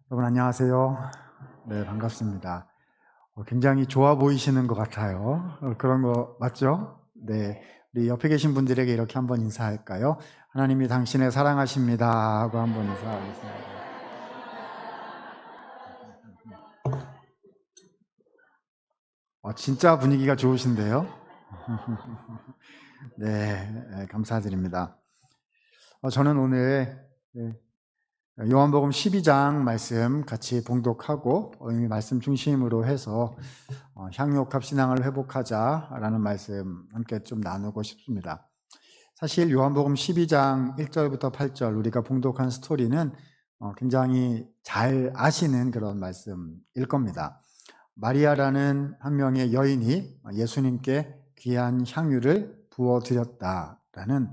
여러분 안녕하세요. 네, 반갑습니다. 굉장히 좋아 보이시는 것 같아요. 그런 거 맞죠? 네, 우리 옆에 계신 분들에게 이렇게 한번 인사할까요? 하나님이 당신을 사랑하십니다 하고 한번 인사하겠습니다. 진짜 분위기가 좋으신데요? 네, 감사드립니다. 저는 오늘 요한복음 12장 말씀 같이 봉독하고 이 말씀 중심으로 해서 향유옥합 신앙을 회복하자라는 말씀 함께 좀 나누고 싶습니다. 사실 요한복음 12장 1절부터 8절 우리가 봉독한 스토리는 굉장히 잘 아시는 그런 말씀일 겁니다. 마리아라는 한 명의 여인이 예수님께 귀한 향유를 부어드렸다라는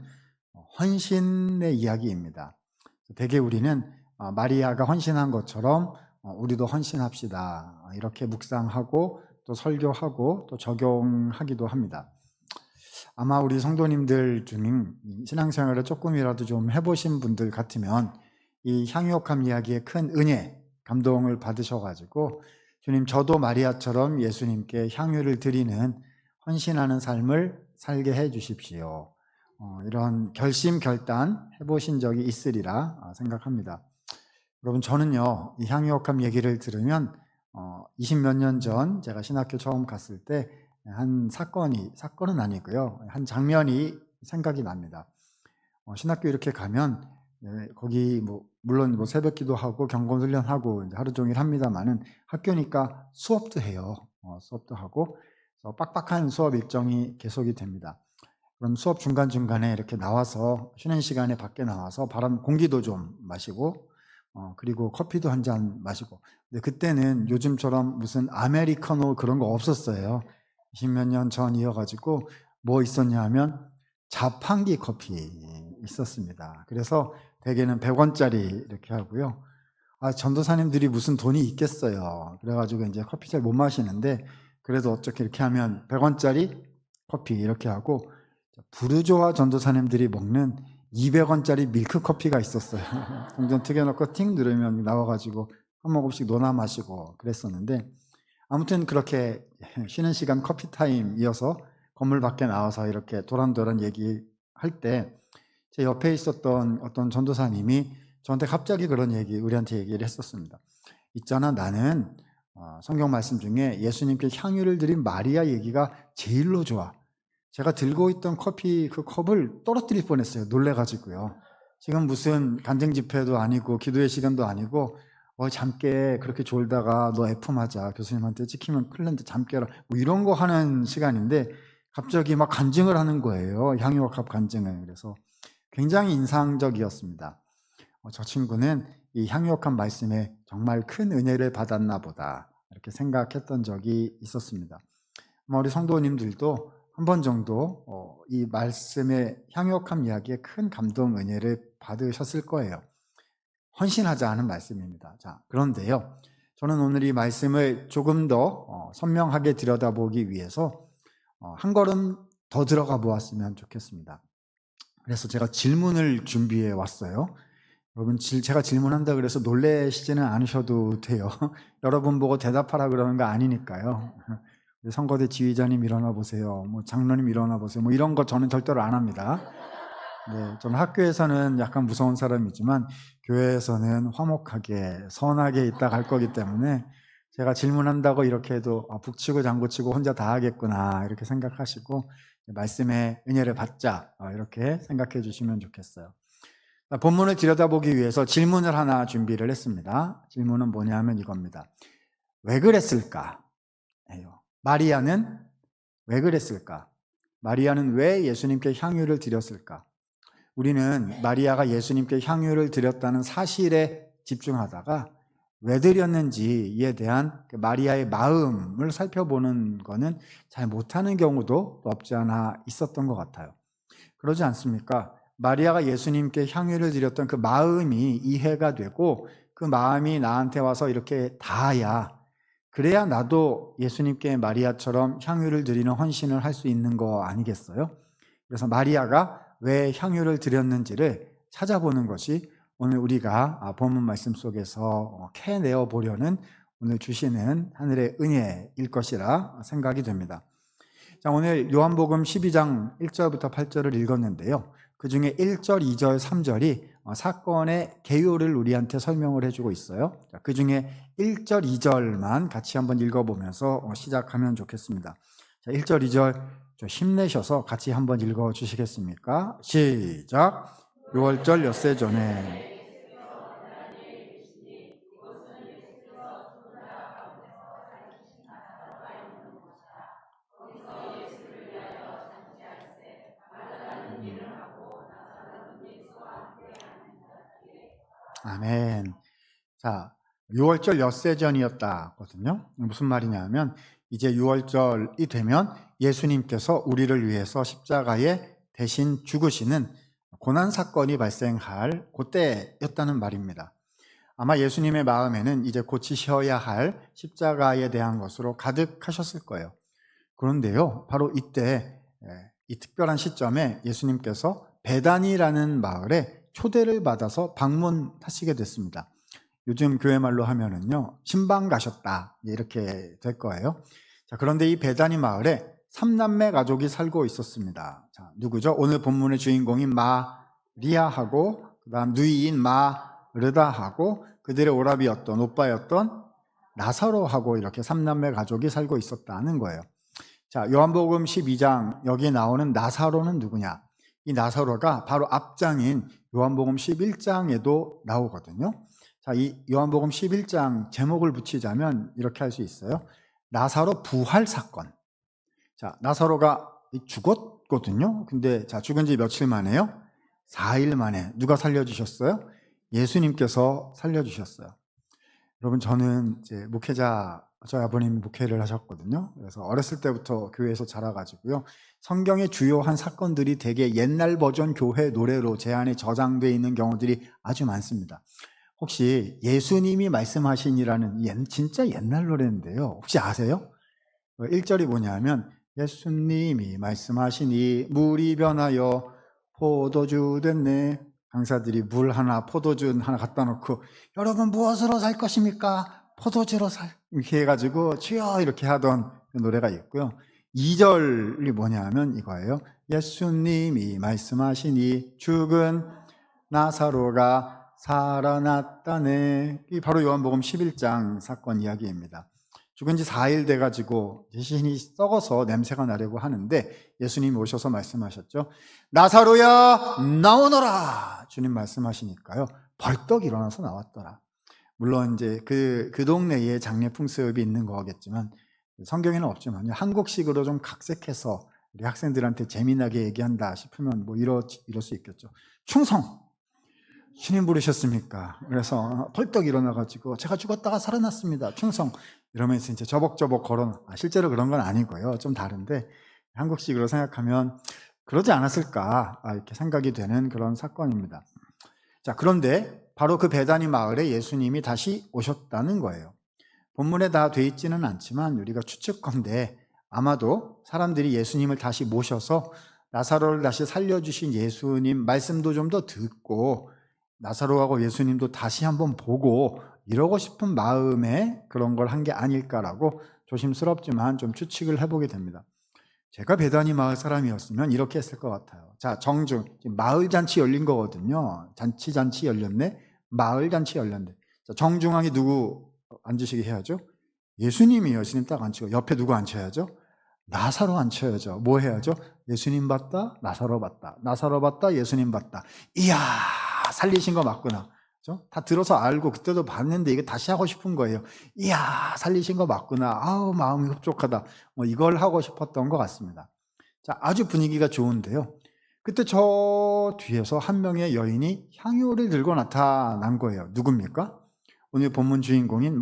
헌신의 이야기입니다. 대개 우리는 마리아가 헌신한 것처럼 우리도 헌신합시다 이렇게 묵상하고 또 설교하고 또 적용하기도 합니다. 아마 우리 성도님들 중 신앙생활을 조금이라도 좀 해보신 분들 같으면 이 향유옥합 이야기의 큰 은혜, 감동을 받으셔가지고 주님 저도 마리아처럼 예수님께 향유를 드리는 헌신하는 삶을 살게 해 주십시오. 이런 결심 결단 해보신 적이 있으리라 생각합니다. 여러분 저는요 이 향유옥합 얘기를 들으면 20몇 년 전 제가 신학교 처음 갔을 때 한 사건은 아니고요 한 장면이 생각이 납니다. 신학교 이렇게 가면 거기 물론 새벽기도 하고 경건훈련하고 하루 종일 합니다만은 학교니까 수업도 해요. 수업도 하고 빡빡한 수업 일정이 계속이 됩니다. 그럼 수업 중간중간에 이렇게 나와서 쉬는 시간에 밖에 나와서 공기도 좀 마시고 그리고 커피도 한 잔 마시고. 근데 그때는 요즘처럼 무슨 아메리카노 그런 거 없었어요. 20몇 년 전이어가지고 뭐 있었냐 하면 자판기 커피 있었습니다. 그래서 대개는 100원짜리 이렇게 하고요. 전도사님들이 무슨 돈이 있겠어요. 그래가지고 이제 커피 잘 못 마시는데 그래도 어떻게 이렇게 하면 100원짜리 커피 이렇게 하고 부르조아 전도사님들이 먹는 200원짜리 밀크 커피가 있었어요. 동전 튀겨놓고 팅 누르면 나와가지고 한 모금씩 논아 마시고 그랬었는데 아무튼 그렇게 쉬는 시간 커피 타임이어서 건물 밖에 나와서 이렇게 도란도란 얘기할 때 제 옆에 있었던 어떤 전도사님이 저한테 갑자기 우리한테 얘기를 했었습니다. 있잖아, 나는 성경 말씀 중에 예수님께 향유를 드린 마리아 얘기가 제일로 좋아. 제가 들고 있던 커피 그 컵을 떨어뜨릴 뻔했어요. 놀래가지고요. 지금 무슨 간증 집회도 아니고 기도의 시간도 아니고 잠 깨 그렇게 졸다가 너 F맞아 교수님한테 찍히면 큰일 난데 잠 깨라 뭐 이런 거 하는 시간인데 갑자기 막 간증을 하는 거예요. 향유옥합 간증을. 그래서 굉장히 인상적이었습니다. 저 친구는 이 향유옥합 말씀에 정말 큰 은혜를 받았나 보다 이렇게 생각했던 적이 있었습니다. 우리 성도님들도 한 번 정도 이 말씀의 향유옥합 이야기에 큰 감동 은혜를 받으셨을 거예요. 헌신하자 하는 말씀입니다. 자, 그런데요 저는 오늘 이 말씀을 조금 더 선명하게 들여다보기 위해서 한 걸음 더 들어가 보았으면 좋겠습니다. 그래서 제가 질문을 준비해 왔어요. 여러분 제가 질문한다 그래서 놀라시지는 않으셔도 돼요. 여러분 보고 대답하라 그러는 거 아니니까요. 선거대 지휘자님 일어나 보세요. 장로님 일어나 보세요. 이런 거 저는 절대로 안 합니다. 네, 저는 학교에서는 약간 무서운 사람이지만 교회에서는 화목하게 선하게 있다 갈 거기 때문에 제가 질문한다고 이렇게 해도 북치고 장구치고 혼자 다 하겠구나 이렇게 생각하시고 말씀의 은혜를 받자 이렇게 생각해 주시면 좋겠어요. 본문을 들여다보기 위해서 질문을 하나 준비를 했습니다. 질문은 뭐냐면 이겁니다. 왜 그랬을까? 마리아는 왜 그랬을까? 마리아는 왜 예수님께 향유를 드렸을까? 우리는 마리아가 예수님께 향유를 드렸다는 사실에 집중하다가 왜 드렸는지에 대한 마리아의 마음을 살펴보는 것은 잘 못하는 경우도 없지 않아 있었던 것 같아요. 그러지 않습니까? 마리아가 예수님께 향유를 드렸던 그 마음이 이해가 되고 그 마음이 나한테 와서 이렇게 닿아야 그래야 나도 예수님께 마리아처럼 향유를 드리는 헌신을 할 수 있는 거 아니겠어요? 그래서 마리아가 왜 향유를 드렸는지를 찾아보는 것이 오늘 우리가 본문 말씀 속에서 캐내어 보려는 오늘 주시는 하늘의 은혜일 것이라 생각이 됩니다. 자, 오늘 요한복음 12장 1절부터 8절을 읽었는데요. 그 중에 1절, 2절, 3절이 사건의 개요를 우리한테 설명을 해주고 있어요. 그 중에 1절, 2절만 같이 한번 읽어보면서 시작하면 좋겠습니다. 자, 1절, 2절 좀 힘내셔서 같이 한번 읽어주시겠습니까? 시작! 6월절 엿새 전에 아멘. 자, 6월절 엿새전이었다거든요. 무슨 말이냐면 이제 6월절이 되면 예수님께서 우리를 위해서 십자가에 대신 죽으시는 고난 사건이 발생할 그때였다는 말입니다. 아마 예수님의 마음에는 이제 고치셔야 할 십자가에 대한 것으로 가득하셨을 거예요. 그런데요, 바로 이때 이 특별한 시점에 예수님께서 베다니라는 마을에 초대를 받아서 방문하시게 됐습니다. 요즘 교회 말로 하면은요, 신방 가셨다 이렇게 될 거예요. 자, 그런데 이 베다니 마을에 3남매 가족이 살고 있었습니다. 자, 누구죠? 오늘 본문의 주인공인 마리아하고 그다음 누이인 마르다하고 그들의 오라비였던 오빠였던 나사로하고 이렇게 3남매 가족이 살고 있었다는 거예요. 자, 요한복음 12장 여기에 나오는 나사로는 누구냐? 이 나사로가 바로 앞장인 요한복음 11장에도 나오거든요. 자, 이 요한복음 11장 제목을 붙이자면 이렇게 할 수 있어요. 나사로 부활 사건. 자, 나사로가 죽었거든요. 근데 자, 죽은 지 며칠 만에요? 4일 만에. 누가 살려주셨어요? 예수님께서 살려주셨어요. 여러분, 저는 이제 저희 아버님이 목회를 하셨거든요. 그래서 어렸을 때부터 교회에서 자라가지고요. 성경의 주요한 사건들이 되게 옛날 버전 교회 노래로 제 안에 저장되어 있는 경우들이 아주 많습니다. 혹시 예수님이 말씀하시니라는 진짜 옛날 노래인데요. 혹시 아세요? 1절이 뭐냐면 예수님이 말씀하시니 물이 변하여 포도주 됐네. 강사들이 물 하나 포도주 하나 갖다 놓고 여러분 무엇으로 살 것입니까? 포도주로 이렇게 해가지고 주여 이렇게 하던 노래가 있고요. 2절이 뭐냐면 이거예요. 예수님이 말씀하시니 죽은 나사로가 살아났다네. 이 바로 요한복음 11장 사건 이야기입니다. 죽은 지 4일 돼가지고 시신이 썩어서 냄새가 나려고 하는데 예수님이 오셔서 말씀하셨죠. 나사로야 나오너라. 주님 말씀하시니까요. 벌떡 일어나서 나왔더라. 물론 이제 그 동네에 장례 풍습이 있는 거겠지만 성경에는 없지만요. 한국식으로 좀 각색해서 우리 학생들한테 재미나게 얘기한다 싶으면 뭐 이럴 수 있겠죠. 충성! 주님 부르셨습니까? 그래서 벌떡 일어나가지고 제가 죽었다가 살아났습니다. 충성! 이러면서 이제 저벅저벅 실제로 그런 건 아니고요. 좀 다른데 한국식으로 생각하면 그러지 않았을까 이렇게 생각이 되는 그런 사건입니다. 자, 그런데 바로 그 베다니 마을에 예수님이 다시 오셨다는 거예요. 본문에 다 돼 있지는 않지만 우리가 추측컨대 아마도 사람들이 예수님을 다시 모셔서 나사로를 다시 살려주신 예수님 말씀도 좀 더 듣고 나사로하고 예수님도 다시 한번 보고 이러고 싶은 마음에 그런 걸 한 게 아닐까라고 조심스럽지만 좀 추측을 해보게 됩니다. 제가 베다니 마을 사람이었으면 이렇게 했을 것 같아요. 자, 정중, 마을 잔치 열린 거거든요. 잔치 열렸네? 마을 잔치 열렸네. 자, 정중앙에 누구 앉으시게 해야죠? 예수님이 예수님 딱 앉히고 옆에 누구 앉혀야죠? 나사로 앉혀야죠. 뭐 해야죠? 예수님 봤다, 나사로 봤다. 나사로 봤다, 예수님 봤다. 이야, 살리신 거 맞구나. 그렇죠? 다 들어서 알고 그때도 봤는데 이게 다시 하고 싶은 거예요. 이야, 살리신 거 맞구나. 아우, 마음이 흡족하다. 뭐 이걸 하고 싶었던 것 같습니다. 자, 아주 분위기가 좋은데요. 그때 저 뒤에서 한 명의 여인이 향유를 들고 나타난 거예요. 누굽니까? 오늘 본문 주인공인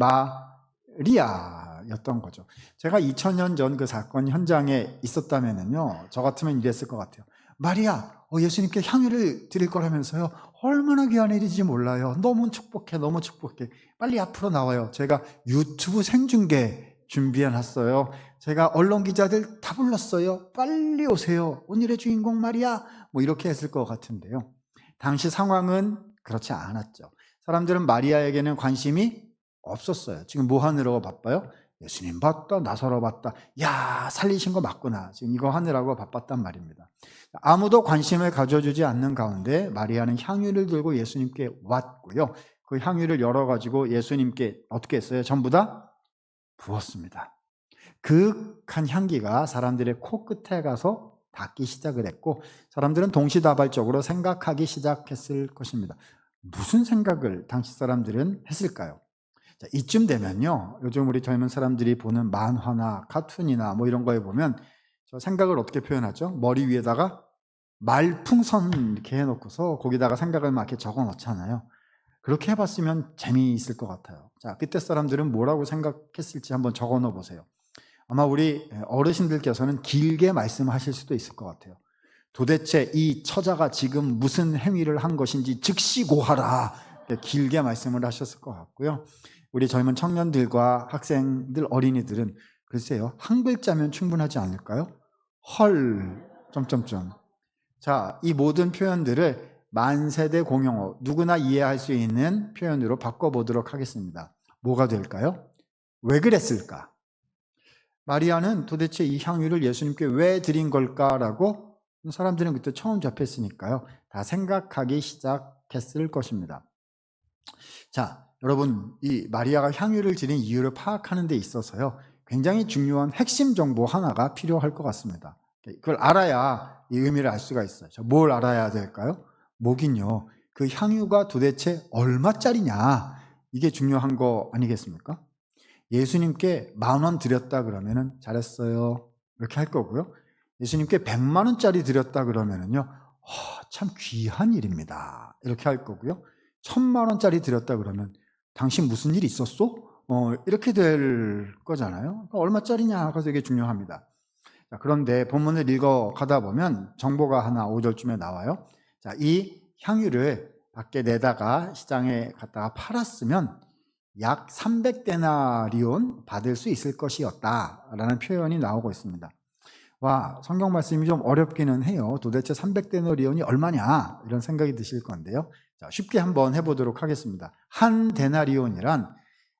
마리아였던 거죠. 제가 2000년 전 그 사건 현장에 있었다면요, 저 같으면 이랬을 것 같아요. 마리아, 예수님께 향유를 드릴 거라면서요. 얼마나 귀한 일인지 몰라요. 너무 축복해, 너무 축복해. 빨리 앞으로 나와요. 제가 유튜브 생중계 준비해놨어요. 제가 언론 기자들 다 불렀어요. 빨리 오세요. 오늘의 주인공 마리아. 뭐 이렇게 했을 것 같은데요. 당시 상황은 그렇지 않았죠. 사람들은 마리아에게는 관심이 없었어요. 지금 뭐 하느라고 바빠요? 예수님 봤다, 나사로 봤다. 야, 살리신 거 맞구나. 지금 이거 하느라고 바빴단 말입니다. 아무도 관심을 가져주지 않는 가운데 마리아는 향유를 들고 예수님께 왔고요. 그 향유를 열어가지고 예수님께 어떻게 했어요? 전부 다 부었습니다. 그윽한 향기가 사람들의 코끝에 가서 닿기 시작을 했고, 사람들은 동시다발적으로 생각하기 시작했을 것입니다. 무슨 생각을 당시 사람들은 했을까요? 자, 이쯤 되면요, 요즘 우리 젊은 사람들이 보는 만화나 카툰이나 뭐 이런 거에 보면 저 생각을 어떻게 표현하죠? 머리 위에다가 말풍선 이렇게 해놓고서 거기다가 생각을 막 이렇게 적어 놓잖아요. 그렇게 해봤으면 재미있을 것 같아요. 자, 그때 사람들은 뭐라고 생각했을지 한번 적어 놓어 보세요. 아마 우리 어르신들께서는 길게 말씀하실 수도 있을 것 같아요. 도대체 이 처자가 지금 무슨 행위를 한 것인지 즉시 고하라. 길게 말씀을 하셨을 것 같고요. 우리 젊은 청년들과 학생들, 어린이들은 글쎄요, 한 글자면 충분하지 않을까요? 헐, 점점점. 자, 이 모든 표현들을 만세대 공용어, 누구나 이해할 수 있는 표현으로 바꿔보도록 하겠습니다. 뭐가 될까요? 왜 그랬을까? 마리아는 도대체 이 향유를 예수님께 왜 드린 걸까라고 사람들은 그때 처음 접했으니까요. 다 생각하기 시작했을 것입니다. 자, 여러분, 이 마리아가 향유를 드린 이유를 파악하는 데 있어서요, 굉장히 중요한 핵심 정보 하나가 필요할 것 같습니다. 그걸 알아야 이 의미를 알 수가 있어요. 자, 뭘 알아야 될까요? 뭐긴요, 그 향유가 도대체 얼마짜리냐, 이게 중요한 거 아니겠습니까? 예수님께 10,000원 드렸다 그러면은 잘했어요, 이렇게 할 거고요. 예수님께 100만 원짜리 드렸다 그러면은요, 참 귀한 일입니다, 이렇게 할 거고요. 1,000만 원짜리 드렸다 그러면 당신 무슨 일 있었어? 이렇게 될 거잖아요. 그러니까 얼마짜리냐가 되게 중요합니다. 자, 그런데 본문을 읽어 가다 보면 정보가 하나 5절쯤에 나와요. 자, 이 향유를 밖에 내다가 시장에 갖다가 팔았으면 약 300데나리온 받을 수 있을 것이었다라는 표현이 나오고 있습니다. 와, 성경 말씀이 좀 어렵기는 해요. 도대체 300데나리온이 얼마냐, 이런 생각이 드실 건데요. 자, 쉽게 한번 해보도록 하겠습니다. 한 데나리온이란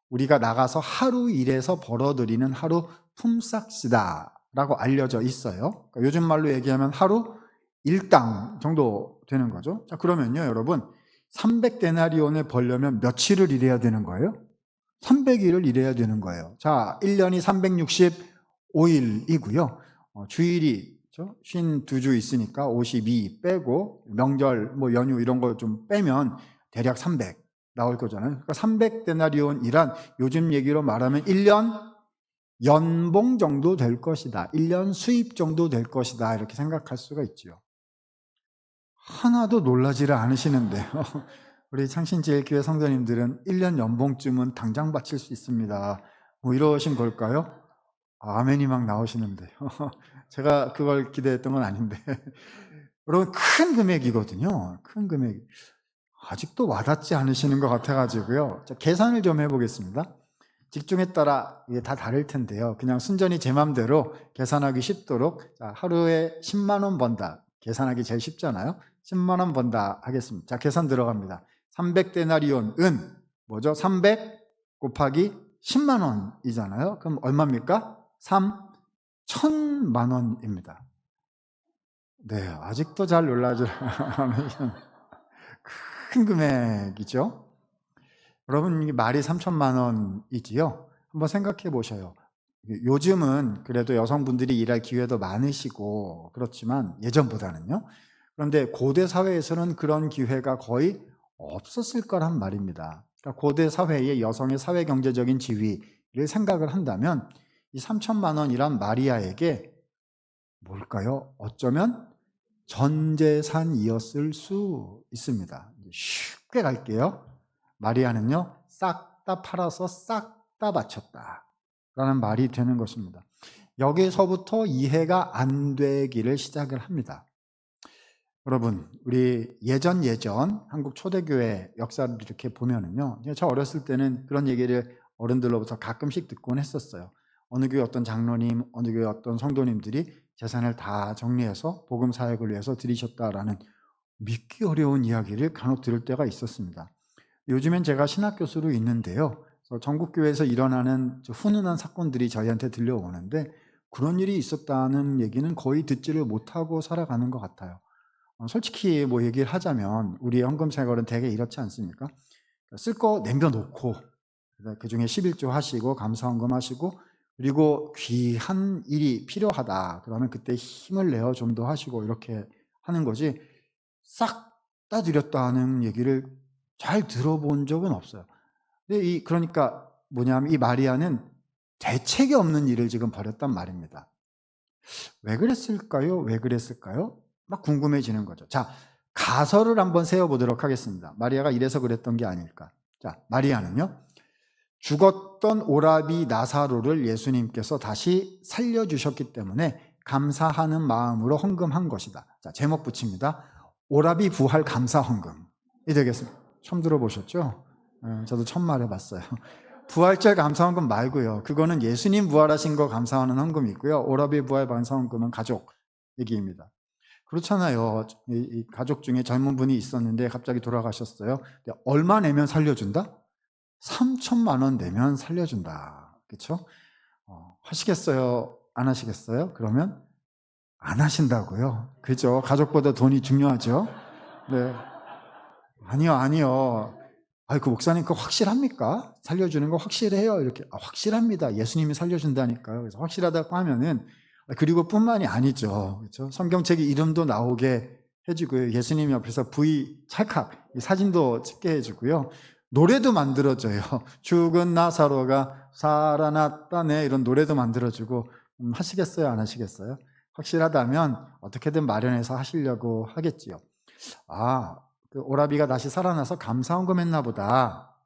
우리가 나가서 하루 일해서 벌어들이는 하루 품삯이다라고 알려져 있어요. 그러니까 요즘 말로 얘기하면 하루 일당 정도 되는 거죠. 자, 그러면요, 여러분, 300데나리온을 벌려면 며칠을 일해야 되는 거예요? 300일을 일해야 되는 거예요. 자, 1년이 365일이고요. 주일이 52주 있으니까 52 빼고 명절, 뭐 연휴 이런 거 좀 빼면 대략 300 나올 거잖아요. 그러니까 300데나리온이란 요즘 얘기로 말하면 1년 연봉 정도 될 것이다, 1년 수입 정도 될 것이다, 이렇게 생각할 수가 있죠. 하나도 놀라지를 않으시는데요. 우리 창신제일교회 성도님들은 1년 연봉쯤은 당장 바칠 수 있습니다, 뭐 이러신 걸까요? 아멘이 막 나오시는데요. 제가 그걸 기대했던 건 아닌데. 여러분, 큰 금액이거든요. 큰 금액. 아직도 와닿지 않으시는 것 같아가지고요. 자, 계산을 좀 해보겠습니다. 직종에 따라 이게 다 다를 텐데요. 그냥 순전히 제 맘대로 계산하기 쉽도록, 자, 하루에 10만 원 번다. 계산하기 제일 쉽잖아요. 10만 원 번다 하겠습니다. 자, 계산 들어갑니다. 300데나리온은 뭐죠? 300 곱하기 10만 원이잖아요. 그럼 얼마입니까? 3,000만 원입니다. 네, 아직도 잘 놀라지 않으시는 큰 금액이죠. 여러분, 이게 말이 3,000만 원이지요. 한번 생각해 보셔요. 요즘은 그래도 여성분들이 일할 기회도 많으시고 그렇지만 예전보다는요. 그런데 고대 사회에서는 그런 기회가 거의 없었을 거란 말입니다. 그러니까 고대 사회의 여성의 사회 경제적인 지위를 생각을 한다면 이 3,000만 원이란 마리아에게 뭘까요? 어쩌면 전 재산이었을 수 있습니다. 쉽게 갈게요. 마리아는요, 싹 다 팔아서 싹 다 바쳤다 라는 말이 되는 것입니다. 여기서부터 이해가 안 되기를 시작을 합니다. 여러분, 우리 예전 한국 초대교회 역사를 이렇게 보면은요, 저 어렸을 때는 그런 얘기를 어른들로부터 가끔씩 듣곤 했었어요. 어느 교회 어떤 장로님, 어느 교회 어떤 성도님들이 재산을 다 정리해서 복음 사역을 위해서 드리셨다라는, 믿기 어려운 이야기를 간혹 들을 때가 있었습니다. 요즘엔 제가 신학교수로 있는데요. 전국교회에서 일어나는 훈훈한 사건들이 저희한테 들려오는데 그런 일이 있었다는 얘기는 거의 듣지를 못하고 살아가는 것 같아요. 솔직히 뭐 얘기를 하자면 우리의 헌금 생활은 대개 이렇지 않습니까? 쓸 거 남겨놓고 그중에 11조 하시고 감사헌금 하시고 그리고 귀한 일이 필요하다 그러면 그때 힘을 내어 좀 더 하시고 이렇게 하는 거지 싹 다 드렸다는 얘기를 잘 들어본 적은 없어요. 근데 그러니까 뭐냐면 이 마리아는 대책이 없는 일을 지금 벌였단 말입니다. 왜 그랬을까요? 왜 그랬을까요? 막 궁금해지는 거죠. 자, 가설을 한번 세워보도록 하겠습니다. 마리아가 이래서 그랬던 게 아닐까. 자, 마리아는요, 죽었던 오라비 나사로를 예수님께서 다시 살려주셨기 때문에 감사하는 마음으로 헌금한 것이다. 자, 제목 붙입니다. 오라비 부활 감사 헌금이 되겠습니다. 처음 들어보셨죠? 저도 처음 말해봤어요. 부활절 감사 헌금 말고요. 그거는 예수님 부활하신 거 감사하는 헌금이 있고요. 오라비 부활 감사 헌금은 가족 얘기입니다. 그렇잖아요. 이 가족 중에 젊은 분이 있었는데 갑자기 돌아가셨어요. 얼마 내면 살려준다? 3천만 원 내면 살려준다. 그렇죠? 하시겠어요? 안 하시겠어요? 그러면 안 하신다고요. 그죠? 가족보다 돈이 중요하죠. 네. 아니요. 그 목사님 그거 확실합니까? 살려주는 거 확실해요? 이렇게 확실합니다. 예수님이 살려준다니까요. 그래서 확실하다고 하면은 그리고 뿐만이 아니죠. 그렇죠? 성경책에 이름도 나오게 해주고요. 예수님 옆에서 V 찰칵 사진도 찍게 해주고요. 노래도 만들어줘요. 죽은 나사로가 살아났다네 이런 노래도 만들어주고 하시겠어요? 안 하시겠어요? 확실하다면 어떻게든 마련해서 하시려고 하겠지요. 그 오라비가 다시 살아나서 감사헌금 했나 보다.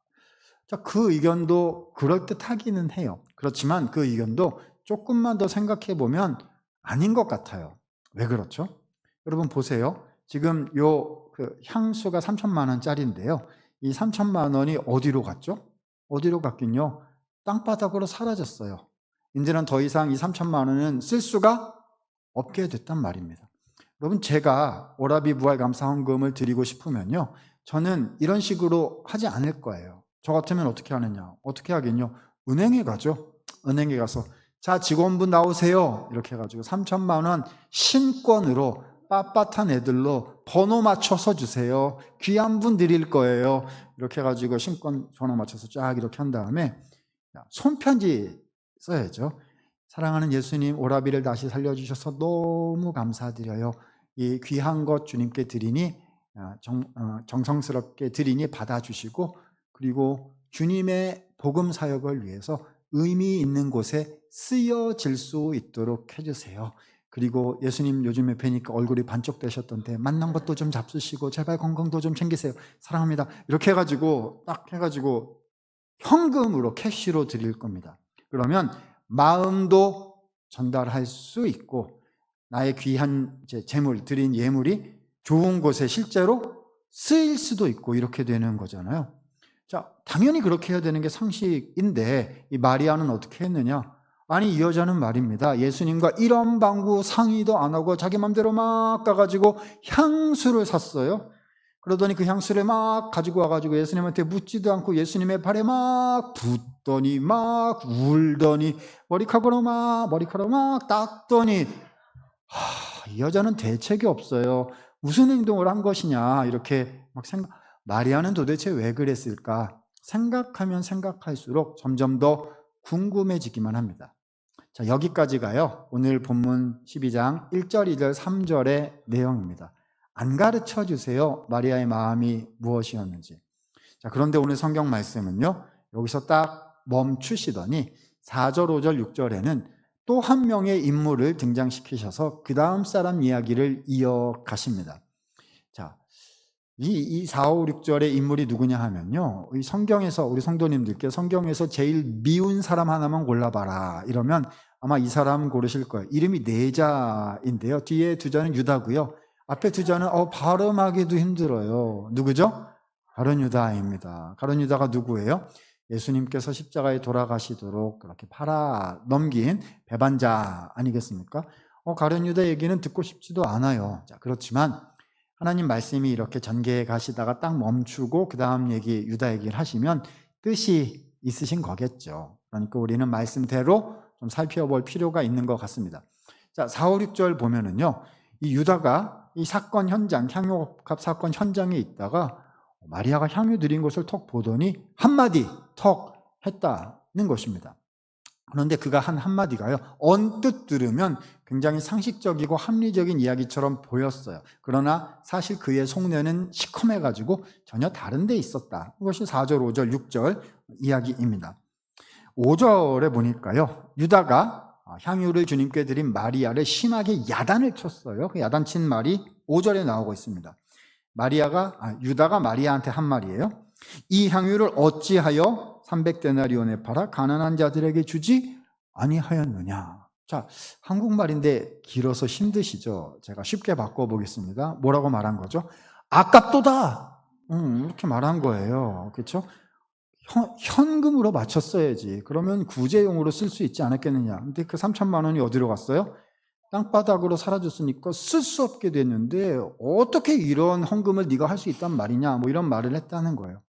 자, 그 의견도 그럴듯하기는 해요. 그렇지만 그 의견도 조금만 더 생각해 보면 아닌 것 같아요. 왜 그렇죠? 여러분 보세요. 지금 그 향수가 3천만 원짜리인데요. 이 3천만 원이 어디로 갔죠? 어디로 갔긴요? 땅바닥으로 사라졌어요. 이제는 더 이상 이 3천만 원은 쓸 수가 없게 됐단 말입니다. 여러분 제가 오라비 부활 감사 헌금을 드리고 싶으면요. 저는 이런 식으로 하지 않을 거예요. 저 같으면 어떻게 하느냐? 어떻게 하겠냐? 은행에 가죠. 은행에 가서 자 직원분 나오세요. 이렇게 해가지고 3천만 원 신권으로 빳빳한 애들로 번호 맞춰서 주세요. 귀한 분 드릴 거예요. 이렇게 해가지고 신권 번호 맞춰서 쫙 이렇게 한 다음에 손편지 써야죠. 사랑하는 예수님, 오라비를 다시 살려주셔서 너무 감사드려요. 이 귀한 것 주님께 드리니 정성스럽게 드리니 받아주시고 그리고 주님의 복음 사역을 위해서 의미 있는 곳에 쓰여질 수 있도록 해주세요. 그리고 예수님 요즘에 뵈니까 얼굴이 반쪽되셨던데 만난 것도 좀 잡수시고 제발 건강도 좀 챙기세요. 사랑합니다. 이렇게 해가지고 딱 해가지고 현금으로 캐시로 드릴 겁니다. 그러면 마음도 전달할 수 있고 나의 귀한 재물 드린 예물이 좋은 곳에 실제로 쓰일 수도 있고 이렇게 되는 거잖아요. 자, 당연히 그렇게 해야 되는 게 상식인데 이 마리아는 어떻게 했느냐? 아니 이 여자는 말입니다. 예수님과 이런 방구 상의도 안 하고 자기 맘대로 막 가가지고 향수를 샀어요. 그러더니 그 향수를 막 가지고 와가지고 예수님한테 묻지도 않고 예수님의 발에 막 붓더니 막 울더니 머리카락으로 막 닦더니 이 여자는 대책이 없어요. 무슨 행동을 한 것이냐 이렇게 막 마리아는 도대체 왜 그랬을까? 생각하면 생각할수록 점점 더 궁금해지기만 합니다. 자, 여기까지가요. 오늘 본문 12장 1절, 2절, 3절의 내용입니다. 안 가르쳐 주세요. 마리아의 마음이 무엇이었는지. 자, 그런데 오늘 성경 말씀은요. 여기서 딱 멈추시더니 4절, 5절, 6절에는 또 한 명의 인물을 등장시키셔서 그 다음 사람 이야기를 이어가십니다. 자, 이 4, 5, 6절의 인물이 누구냐 하면요. 이 성경에서 우리 성도님들께 성경에서 제일 미운 사람 하나만 골라봐라. 이러면 아마 이 사람 고르실 거예요. 이름이 네 자인데요. 뒤에 두 자는 유다고요. 앞에 두 자는 발음하기도 힘들어요. 누구죠? 가룟 유다입니다. 가룟 유다가 누구예요? 예수님께서 십자가에 돌아가시도록 그렇게 팔아 넘긴 배반자 아니겠습니까? 가룟 유다 얘기는 듣고 싶지도 않아요. 자, 그렇지만 하나님 말씀이 이렇게 전개해 가시다가 딱 멈추고 그 다음 얘기, 유다 얘기를 하시면 뜻이 있으신 거겠죠. 그러니까 우리는 말씀대로 좀 살펴볼 필요가 있는 것 같습니다. 자, 4, 5, 6절 보면은요, 이 유다가 이 사건 현장, 향유옥합 사건 현장에 있다가 마리아가 향유 드린 것을 턱 보더니 한마디 턱 했다는 것입니다. 그런데 그가 한 한마디가요, 언뜻 들으면 굉장히 상식적이고 합리적인 이야기처럼 보였어요. 그러나 사실 그의 속내는 시커매가지고 전혀 다른 데 있었다. 이것이 4절, 5절, 6절 이야기입니다. 5절에 보니까요, 유다가 향유를 주님께 드린 마리아를 심하게 야단을 쳤어요. 그 야단친 말이 5절에 나오고 있습니다. 유다가 마리아한테 한 말이에요. 이 향유를 어찌하여 300데나리온에 팔아 가난한 자들에게 주지 아니하였느냐. 자, 한국말인데 길어서 힘드시죠? 제가 쉽게 바꿔보겠습니다. 뭐라고 말한 거죠? 아깝도다. 이렇게 말한 거예요. 그렇죠? 현금으로 맞췄어야지. 그러면 구제용으로 쓸 수 있지 않았겠느냐. 근데 그 3천만 원이 어디로 갔어요? 땅바닥으로 사라졌으니까 쓸 수 없게 됐는데 어떻게 이런 헌금을 네가 할 수 있단 말이냐, 뭐 이런 말을 했다는 거예요.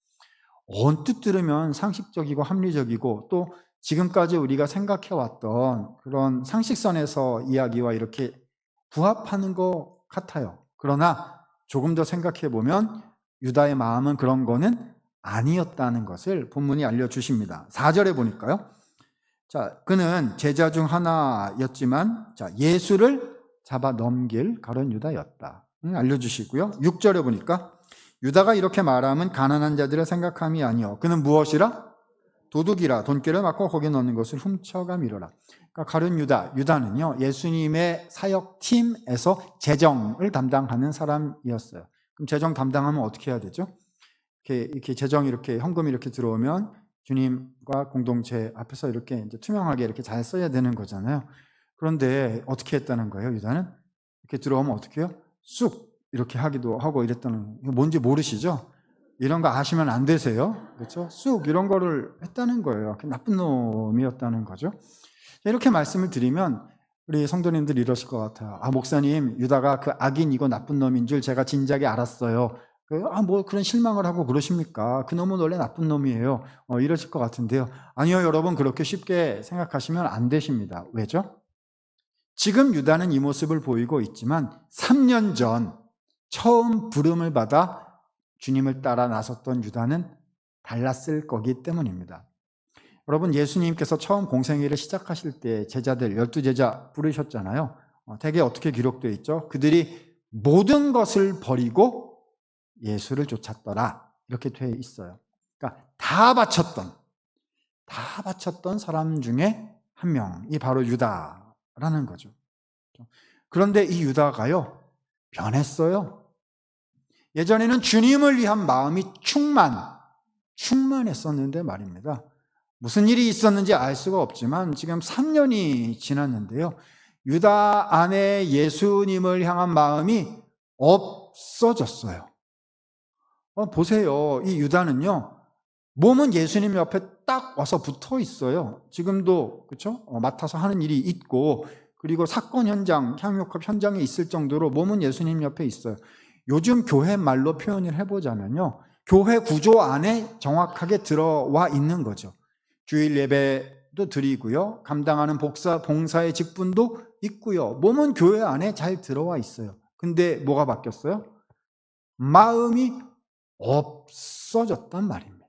언뜻 들으면 상식적이고 합리적이고 또 지금까지 우리가 생각해왔던 그런 상식선에서 이야기와 이렇게 부합하는 것 같아요. 그러나 조금 더 생각해보면 유다의 마음은 그런 거는 아니었다는 것을 본문이 알려주십니다. 4절에 보니까요, 자, 그는 제자 중 하나였지만 예수를 잡아 넘길 가룟 유다였다. 알려주시고요. 6절에 보니까 유다가 이렇게 말하면 가난한 자들의 생각함이 아니요 그는 무엇이라? 도둑이라 돈깨를 맞고 거기에 넣는 것을 훔쳐가 미뤄라. 그러니까 가룟 유다는요, 예수님의 사역팀에서 재정을 담당하는 사람이었어요. 그럼 재정 담당하면 어떻게 해야 되죠? 이렇게 재정이 이렇게 현금이 이렇게 들어오면 주님과 공동체 앞에서 이렇게 이제 투명하게 이렇게 잘 써야 되는 거잖아요. 그런데 어떻게 했다는 거예요, 유다는? 이렇게 들어오면 어떻게 해요? 쑥 이렇게 하기도 하고 이랬다는, 이거 뭔지 모르시죠? 이런 거 아시면 안 되세요. 그렇죠? 쑥 이런 거를 했다는 거예요. 나쁜 놈이었다는 거죠. 이렇게 말씀을 드리면 우리 성도님들 이러실 것 같아요. 목사님, 유다가 그 악인이고 나쁜 놈인 줄 제가 진작에 알았어요. 뭐 그런 실망을 하고 그러십니까? 그 놈은 원래 나쁜 놈이에요. 이러실 것 같은데요. 아니요, 여러분, 그렇게 쉽게 생각하시면 안 되십니다. 왜죠? 지금 유다는 이 모습을 보이고 있지만 3년 전 처음 부름을 받아 주님을 따라 나섰던 유다는 달랐을 거기 때문입니다. 여러분, 예수님께서 처음 공생애를 시작하실 때 제자들 12제자 부르셨잖아요. 대개 어떻게 기록되어 있죠? 그들이 모든 것을 버리고 예수를 쫓았더라, 이렇게 되어 있어요. 그러니까 다 바쳤던 사람 중에 한 명이 바로 유다라는 거죠. 그런데 이 유다가요, 변했어요. 예전에는 주님을 위한 마음이 충만했었는데 말입니다. 무슨 일이 있었는지 알 수가 없지만 지금 3년이 지났는데요, 유다 안에 예수님을 향한 마음이 없어졌어요. 보세요. 이 유다는요, 몸은 예수님 옆에 딱 와서 붙어 있어요. 지금도, 그렇죠? 맡아서 하는 일이 있고, 그리고 사건 현장, 향유옥합 현장에 있을 정도로 몸은 예수님 옆에 있어요. 요즘 교회 말로 표현을 해보자면요, 교회 구조 안에 정확하게 들어와 있는 거죠. 주일 예배도 드리고요, 감당하는 봉사의 직분도 있고요, 몸은 교회 안에 잘 들어와 있어요. 근데 뭐가 바뀌었어요? 마음이 없어졌단 말입니다.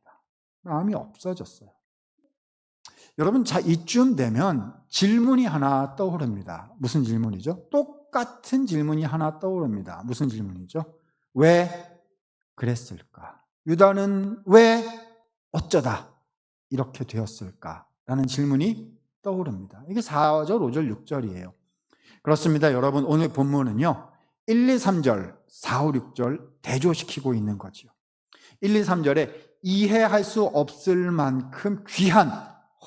마음이 없어졌어요. 여러분, 이쯤 되면 질문이 하나 떠오릅니다. 무슨 질문이죠? 똑같은 질문이 하나 떠오릅니다. 무슨 질문이죠? 왜 그랬을까? 유다는 왜 어쩌다 이렇게 되었을까? 라는 질문이 떠오릅니다. 이게 4절, 5절, 6절이에요. 그렇습니다. 여러분, 오늘 본문은요, 1, 2, 3절, 4, 5, 6절 대조시키고 있는 거죠. 1, 2, 3절에 이해할 수 없을 만큼 귀한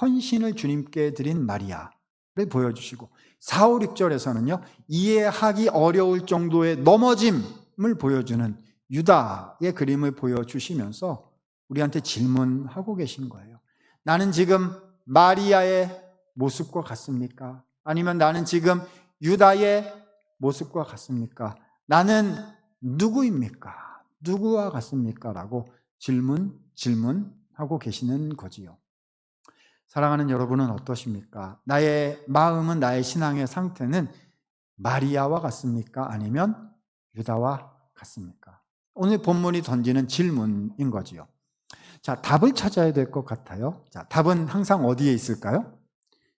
헌신을 주님께 드린 마리아를 보여주시고, 4, 5, 6절에서는요, 이해하기 어려울 정도의 넘어짐을 보여주는 유다의 그림을 보여주시면서 우리한테 질문하고 계신 거예요. 나는 지금 마리아의 모습과 같습니까? 아니면 나는 지금 유다의 모습과 같습니까? 나는 누구입니까? 누구와 같습니까? 라고 질문하고 계시는 거지요. 사랑하는 여러분은 어떠십니까? 나의 마음은, 나의 신앙의 상태는 마리아와 같습니까? 아니면 유다와 같습니까? 오늘 본문이 던지는 질문인 거지요. 자, 답을 찾아야 될 것 같아요. 자, 답은 항상 어디에 있을까요?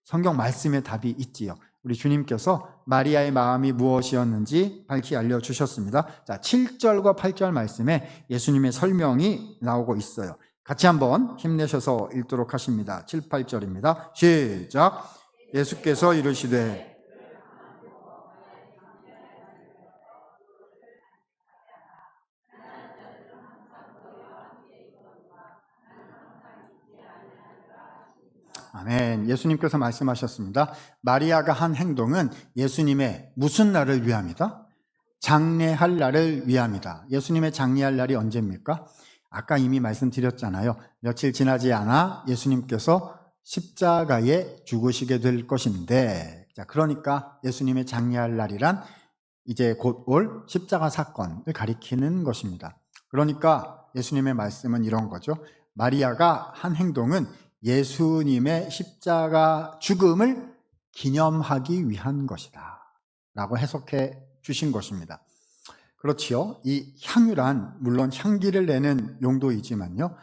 성경 말씀에 답이 있지요. 우리 주님께서 마리아의 마음이 무엇이었는지 밝히 알려주셨습니다. 자, 7절과 8절 말씀에 예수님의 설명이 나오고 있어요. 같이 한번 힘내셔서 읽도록 하십니다. 7, 8절입니다. 시작. 예수께서 이르시되 아멘. 예수님께서 말씀하셨습니다. 마리아가 한 행동은 예수님의 무슨 날을 위함이다? 장례할 날을 위함이다. 예수님의 장례할 날이 언제입니까? 아까 이미 말씀드렸잖아요. 며칠 지나지 않아 예수님께서 십자가에 죽으시게 될 것인데, 자, 그러니까 예수님의 장례할 날이란 이제 곧 올 십자가 사건을 가리키는 것입니다. 그러니까 예수님의 말씀은 이런 거죠. 마리아가 한 행동은 예수님의 십자가 죽음을 기념하기 위한 것이다 라고 해석해 주신 것입니다. 그렇지요. 이 향유란 물론 향기를 내는 용도이지만요,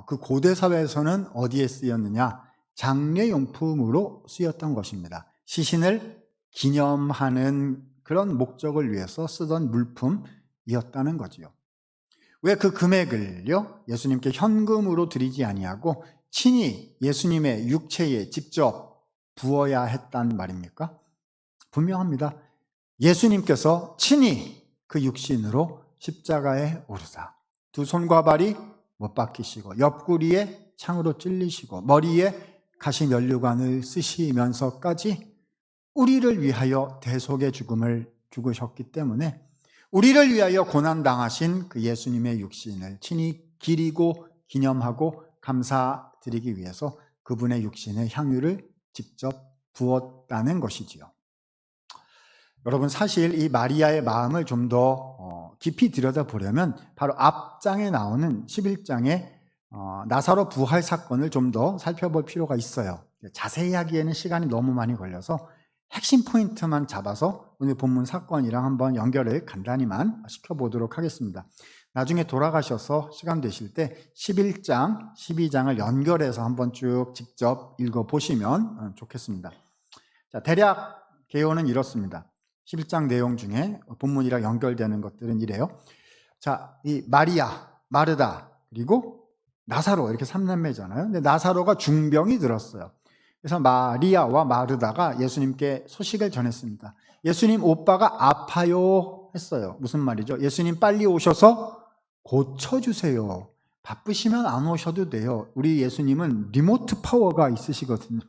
그 고대 사회에서는 어디에 쓰였느냐? 장례용품으로 쓰였던 것입니다. 시신을 기념하는 그런 목적을 위해서 쓰던 물품이었다는 거지요. 왜 그 금액을요 예수님께 현금으로 드리지 아니하고 친히 예수님의 육체에 직접 부어야 했단 말입니까? 분명합니다. 예수님께서 친히 그 육신으로 십자가에 오르사 두 손과 발이 못 박히시고 옆구리에 창으로 찔리시고 머리에 가시 면류관을 쓰시면서까지 우리를 위하여 대속의 죽음을 죽으셨기 때문에 우리를 위하여 고난당하신 그 예수님의 육신을 친히 기리고 기념하고 감사드리기 위해서 그분의 육신의 향유를 직접 부었다는 것이지요. 여러분, 사실 이 마리아의 마음을 좀 더 깊이 들여다보려면 바로 앞장에 나오는 11장의 나사로 부활 사건을 좀 더 살펴볼 필요가 있어요. 자세히 하기에는 시간이 너무 많이 걸려서 핵심 포인트만 잡아서 오늘 본문 사건이랑 한번 연결을 간단히만 시켜보도록 하겠습니다. 나중에 돌아가셔서 시간 되실 때 11장, 12장을 연결해서 한번 쭉 직접 읽어보시면 좋겠습니다. 자, 대략 개요는 이렇습니다. 11장 내용 중에 본문이랑 연결되는 것들은 이래요. 자, 이 마리아, 마르다, 그리고 나사로 이렇게 3남매잖아요. 근데 나사로가 중병이 들었어요. 그래서 마리아와 마르다가 예수님께 소식을 전했습니다. 예수님, 오빠가 아파요 했어요. 무슨 말이죠? 예수님 빨리 오셔서 고쳐주세요. 바쁘시면 안 오셔도 돼요. 우리 예수님은 리모트 파워가 있으시거든요.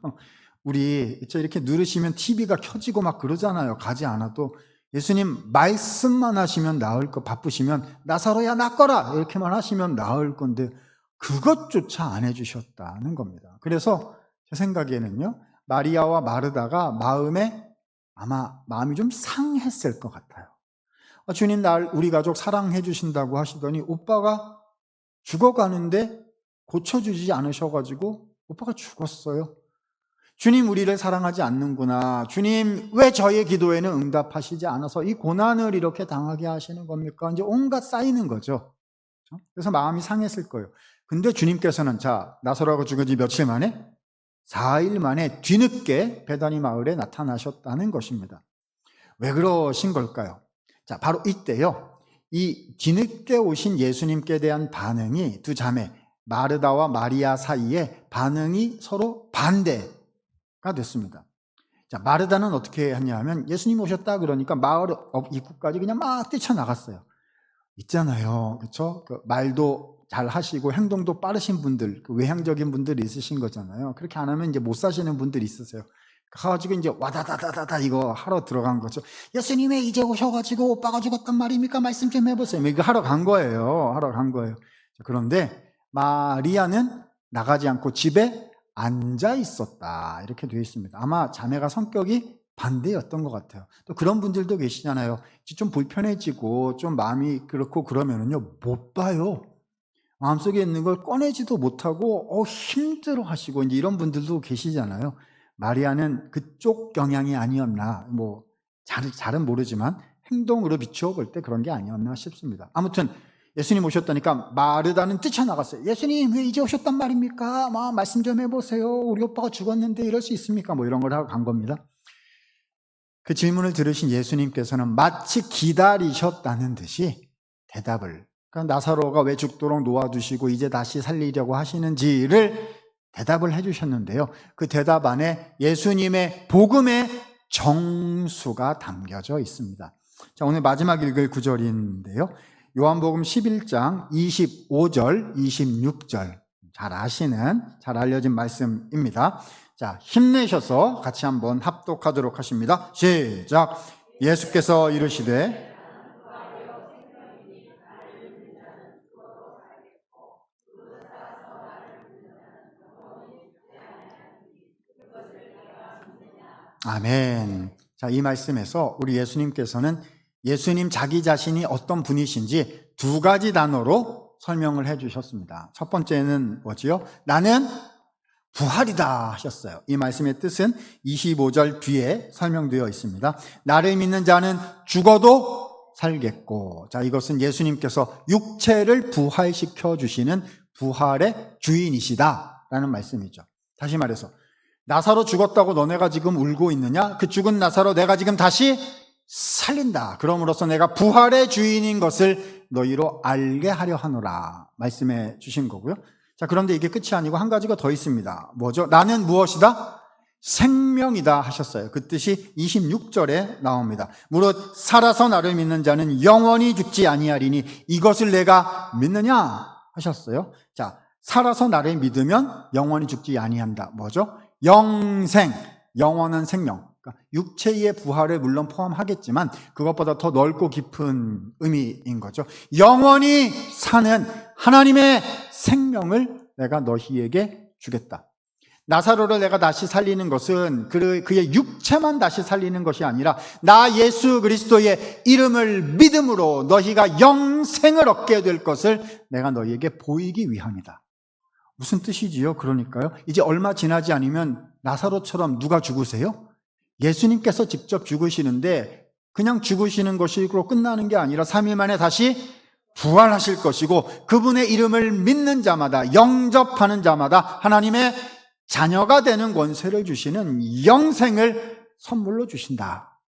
우리 이렇게 누르시면 TV가 켜지고 막 그러잖아요. 가지 않아도. 예수님 말씀만 하시면 나을 거, 바쁘시면 나사로야 낫거라 이렇게만 하시면 나을 건데 그것조차 안 해주셨다는 겁니다. 그래서 제 생각에는요, 마리아와 마르다가 마음이 좀 상했을 것 같아요. 주님, 우리 가족 사랑해 주신다고 하시더니 오빠가 죽어가는데 고쳐주지 않으셔가지고 오빠가 죽었어요. 주님, 우리를 사랑하지 않는구나. 주님, 왜 저의 기도에는 응답하시지 않아서 이 고난을 이렇게 당하게 하시는 겁니까? 이제 온갖 쌓이는 거죠. 그래서 마음이 상했을 거예요. 근데 주님께서는 나사로가 죽은 지 며칠 만에 4일 만에 뒤늦게 베다니 마을에 나타나셨다는 것입니다. 왜 그러신 걸까요? 자, 바로 이때요, 이 뒤늦게 오신 예수님께 대한 반응이 두 자매 마르다와 마리아 사이에 반응이 서로 반대가 됐습니다. 자, 마르다는 어떻게 했냐면 예수님 오셨다 그러니까 마을 입구까지 그냥 막 뛰쳐나갔어요. 있잖아요, 그렇죠? 말도 잘 하시고 행동도 빠르신 분들, 외향적인 분들이 있으신 거잖아요. 그렇게 안 하면 이제 못 사시는 분들이 있으세요. 가가지고 이제 와다다다다다 이거 하러 들어간 거죠. 예수님이 이제 오셔가지고 오빠가 죽었단 말입니까? 말씀 좀 해보세요. 이거 하러 간 거예요. 그런데 마리아는 나가지 않고 집에 앉아 있었다 이렇게 되어 있습니다. 아마 자매가 성격이 반대였던 것 같아요. 또 그런 분들도 계시잖아요. 좀 불편해지고 좀 마음이 그렇고 그러면은요, 못 봐요. 마음속에 있는 걸 꺼내지도 못하고 힘들어 하시고 이제 이런 분들도 계시잖아요. 마리아는 그쪽 경향이 아니었나, 뭐 잘은 모르지만 행동으로 비추어 볼 때 그런 게 아니었나 싶습니다. 아무튼 예수님 오셨다니까 마르다는 뛰쳐나갔어요. 예수님 왜 이제 오셨단 말입니까? 말씀 좀 해보세요. 우리 오빠가 죽었는데 이럴 수 있습니까? 뭐 이런 걸 하고 간 겁니다. 그 질문을 들으신 예수님께서는 마치 기다리셨다는 듯이 대답을, 그러니까 나사로가 왜 죽도록 놓아두시고 이제 다시 살리려고 하시는지를 대답을 해주셨는데요. 그 대답 안에 예수님의 복음의 정수가 담겨져 있습니다. 자, 오늘 마지막 읽을 구절인데요. 요한복음 11장 25절, 26절. 잘 알려진 말씀입니다. 자, 힘내셔서 같이 한번 합독하도록 하십니다. 시작. 예수께서 이르시되 아멘. 자, 이 말씀에서 우리 예수님께서는 예수님 자기 자신이 어떤 분이신지 두 가지 단어로 설명을 해 주셨습니다. 첫 번째는 뭐지요? 나는 부활이다 하셨어요. 이 말씀의 뜻은 25절 뒤에 설명되어 있습니다. 나를 믿는 자는 죽어도 살겠고, 자, 이것은 예수님께서 육체를 부활시켜 주시는 부활의 주인이시다라는 말씀이죠. 다시 말해서 나사로 죽었다고 너네가 지금 울고 있느냐? 그 죽은 나사로 내가 지금 다시 살린다. 그러므로써 내가 부활의 주인인 것을 너희로 알게 하려 하노라 말씀해 주신 거고요. 자, 그런데 이게 끝이 아니고 한 가지가 더 있습니다. 뭐죠? 나는 무엇이다? 생명이다 하셨어요. 그 뜻이 26절에 나옵니다. 무릇 살아서 나를 믿는 자는 영원히 죽지 아니하리니 이것을 내가 믿느냐 하셨어요. 자, 살아서 나를 믿으면 영원히 죽지 아니한다. 뭐죠? 영생, 영원한 생명. 그러니까 육체의 부활을 물론 포함하겠지만 그것보다 더 넓고 깊은 의미인 거죠. 영원히 사는 하나님의 생명을 내가 너희에게 주겠다. 나사로를 내가 다시 살리는 것은 그의 육체만 다시 살리는 것이 아니라 나 예수 그리스도의 이름을 믿음으로 너희가 영생을 얻게 될 것을 내가 너희에게 보이기 위함이다. 무슨 뜻이지요? 그러니까요, 이제 얼마 지나지 않으면 나사로처럼 누가 죽으세요? 예수님께서 직접 죽으시는데 그냥 죽으시는 것이고 끝나는 게 아니라 3일 만에 다시 부활하실 것이고 그분의 이름을 믿는 자마다, 영접하는 자마다 하나님의 자녀가 되는 권세를 주시는 영생을 선물로 주신다.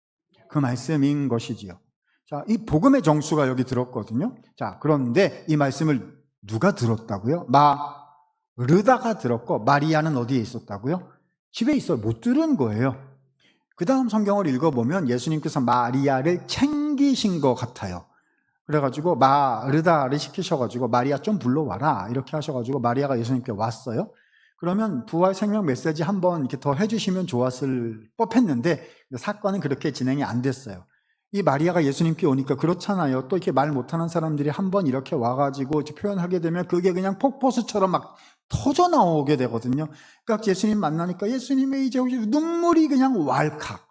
그 말씀인 것이지요. 자, 이 복음의 정수가 여기 들었거든요. 자, 그런데 이 말씀을 누가 들었다고요? 마르다가 들었고 마리아는 어디에 있었다고요? 집에 있어요. 못 들은 거예요. 그 다음 성경을 읽어보면 예수님께서 마리아를 챙기신 것 같아요. 그래가지고 마르다를 시키셔가지고 마리아 좀 불러와라 이렇게 하셔가지고 마리아가 예수님께 왔어요. 그러면 부활 생명 메시지 한번 이렇게 더 해주시면 좋았을 법했는데 사건은 그렇게 진행이 안 됐어요. 이 마리아가 예수님께 오니까 그렇잖아요. 또 이렇게 말 못하는 사람들이 한번 이렇게 와가지고 이렇게 표현하게 되면 그게 그냥 폭포수처럼 막 터져 나오게 되거든요. 그러니까 예수님 만나니까 예수님의 이제 눈물이 그냥 왈칵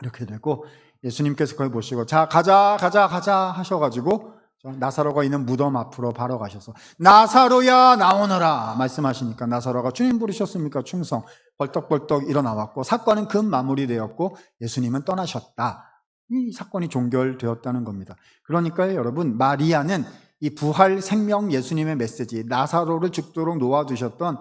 이렇게 되고 예수님께서 그걸 보시고 자 가자 하셔가지고 나사로가 있는 무덤 앞으로 바로 가셔서 나사로야 나오너라 말씀하시니까 나사로가 주님 부르셨습니까? 충성 벌떡벌떡 일어나왔고 사건은 급 마무리되었고 예수님은 떠나셨다. 이 사건이 종결되었다는 겁니다. 그러니까요 여러분, 마리아는 이 부활 생명 예수님의 메시지, 나사로를 죽도록 놓아두셨던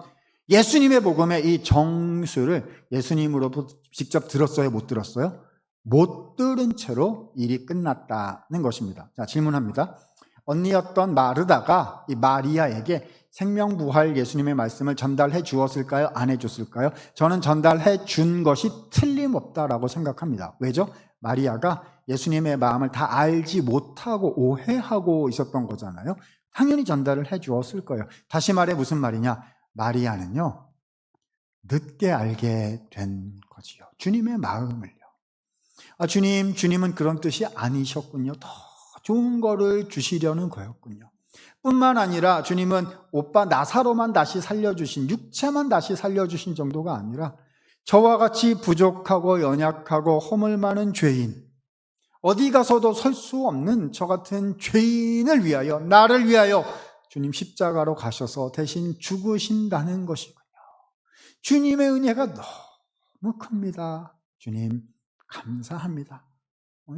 예수님의 복음의 이 정수를 예수님으로부터 직접 들었어요? 못 들었어요? 못 들은 채로 일이 끝났다는 것입니다. 자, 질문합니다. 언니였던 마르다가 이 마리아에게 생명부활 예수님의 말씀을 전달해 주었을까요? 안 해줬을까요? 저는 전달해 준 것이 틀림없다라고 생각합니다. 왜죠? 마리아가 예수님의 마음을 다 알지 못하고 오해하고 있었던 거잖아요. 당연히 전달을 해 주었을 거예요. 다시 말해 무슨 말이냐? 마리아는요, 늦게 알게 된 거지요. 주님의 마음을요. 주님은 그런 뜻이 아니셨군요. 더 좋은 거를 주시려는 거였군요. 뿐만 아니라 주님은 오빠 나사로만 다시 살려주신, 육체만 다시 살려주신 정도가 아니라 저와 같이 부족하고 연약하고 허물 많은 죄인, 어디 가서도 설 수 없는 저 같은 죄인을 위하여, 나를 위하여 주님 십자가로 가셔서 대신 죽으신다는 것이군요. 주님의 은혜가 너무 큽니다. 주님 감사합니다.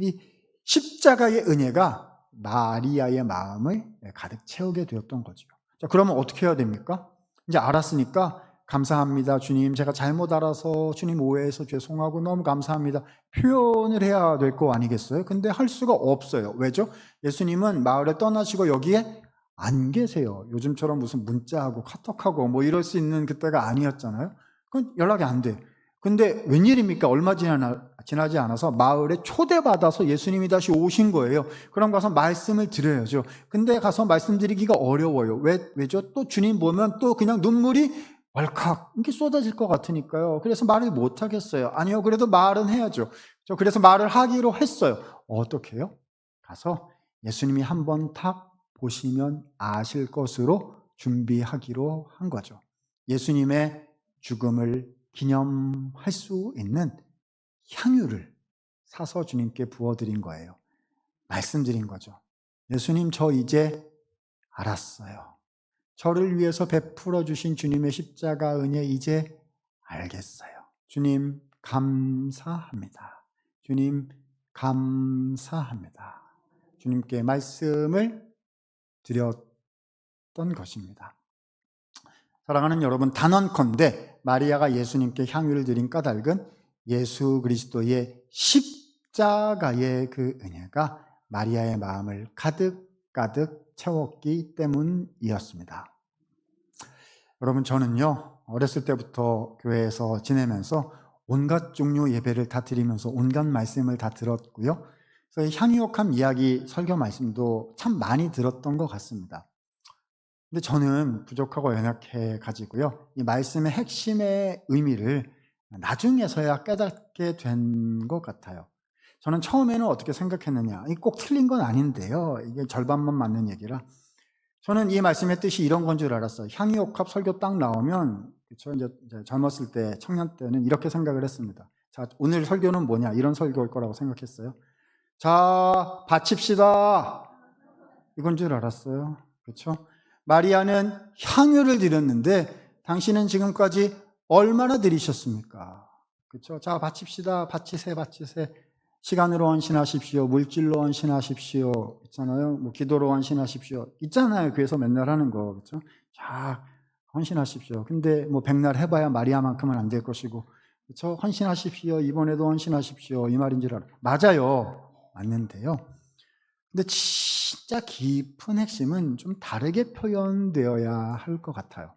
이 십자가의 은혜가 마리아의 마음을 가득 채우게 되었던 거죠. 자, 그러면 어떻게 해야 됩니까? 이제 알았으니까 감사합니다. 주님, 제가 잘못 알아서 주님 오해해서 죄송하고 너무 감사합니다. 표현을 해야 될 거 아니겠어요? 근데 할 수가 없어요. 왜죠? 예수님은 마을에 떠나시고 여기에 안 계세요. 요즘처럼 무슨 문자하고 카톡하고 뭐 이럴 수 있는 그때가 아니었잖아요. 그건 연락이 안 돼. 근데 웬일입니까? 얼마 지나지 않아서 마을에 초대받아서 예수님이 다시 오신 거예요. 그럼 가서 말씀을 드려야죠. 근데 가서 말씀드리기가 어려워요. 왜죠? 또 주님 보면 또 그냥 눈물이 왈칵 이렇게 쏟아질 것 같으니까요. 그래서 말을 못 하겠어요. 아니요, 그래도 말은 해야죠. 그래서 말을 하기로 했어요. 어떻게 해요? 가서 예수님이 한번 탁 보시면 아실 것으로 준비하기로 한 거죠. 예수님의 죽음을 기념할 수 있는 향유를 사서 주님께 부어드린 거예요. 말씀드린 거죠. 예수님, 저 이제 알았어요. 저를 위해서 베풀어 주신 주님의 십자가 은혜 이제 알겠어요. 주님 감사합니다. 주님 감사합니다. 주님께 말씀을 드렸던 것입니다. 사랑하는 여러분, 단언컨대 마리아가 예수님께 향유를 드린 까닭은 예수 그리스도의 십자가의 그 은혜가 마리아의 마음을 가득 채웠기 때문이었습니다. 여러분, 저는요, 어렸을 때부터 교회에서 지내면서 온갖 종류 예배를 다 드리면서 온갖 말씀을 다 들었고요. 그래서 향유옥함 이야기 설교 말씀도 참 많이 들었던 것 같습니다. 근데 저는 부족하고 연약해 가지고요, 이 말씀의 핵심의 의미를 나중에서야 깨닫게 된 것 같아요. 저는 처음에는 어떻게 생각했느냐, 꼭 틀린 건 아닌데요, 이게 절반만 맞는 얘기라, 저는 이 말씀의 뜻이 이런 건 줄 알았어요. 향유옥합 설교 딱 나오면, 그렇죠? 이제 젊었을 때, 청년 때는 이렇게 생각을 했습니다. 자, 오늘 설교는 뭐냐, 이런 설교일 거라고 생각했어요. 자, 바칩시다, 이건 줄 알았어요. 그렇죠? 마리아는 향유를 드렸는데 당신은 지금까지 얼마나 드리셨습니까? 그렇죠? 자, 바칩시다. 바치세. 시간으로 헌신하십시오. 물질로 헌신하십시오. 있잖아요. 뭐 기도로 헌신하십시오. 있잖아요. 교회에서 맨날 하는 거. 그렇죠? 자, 헌신하십시오. 근데 뭐 백날 해봐야 마리아만큼은 안 될 것이고, 그렇죠? 헌신하십시오. 이번에도 헌신하십시오. 이 말인 줄 알아요. 맞아요. 맞는데요. 근데 진짜 깊은 핵심은 좀 다르게 표현되어야 할 것 같아요.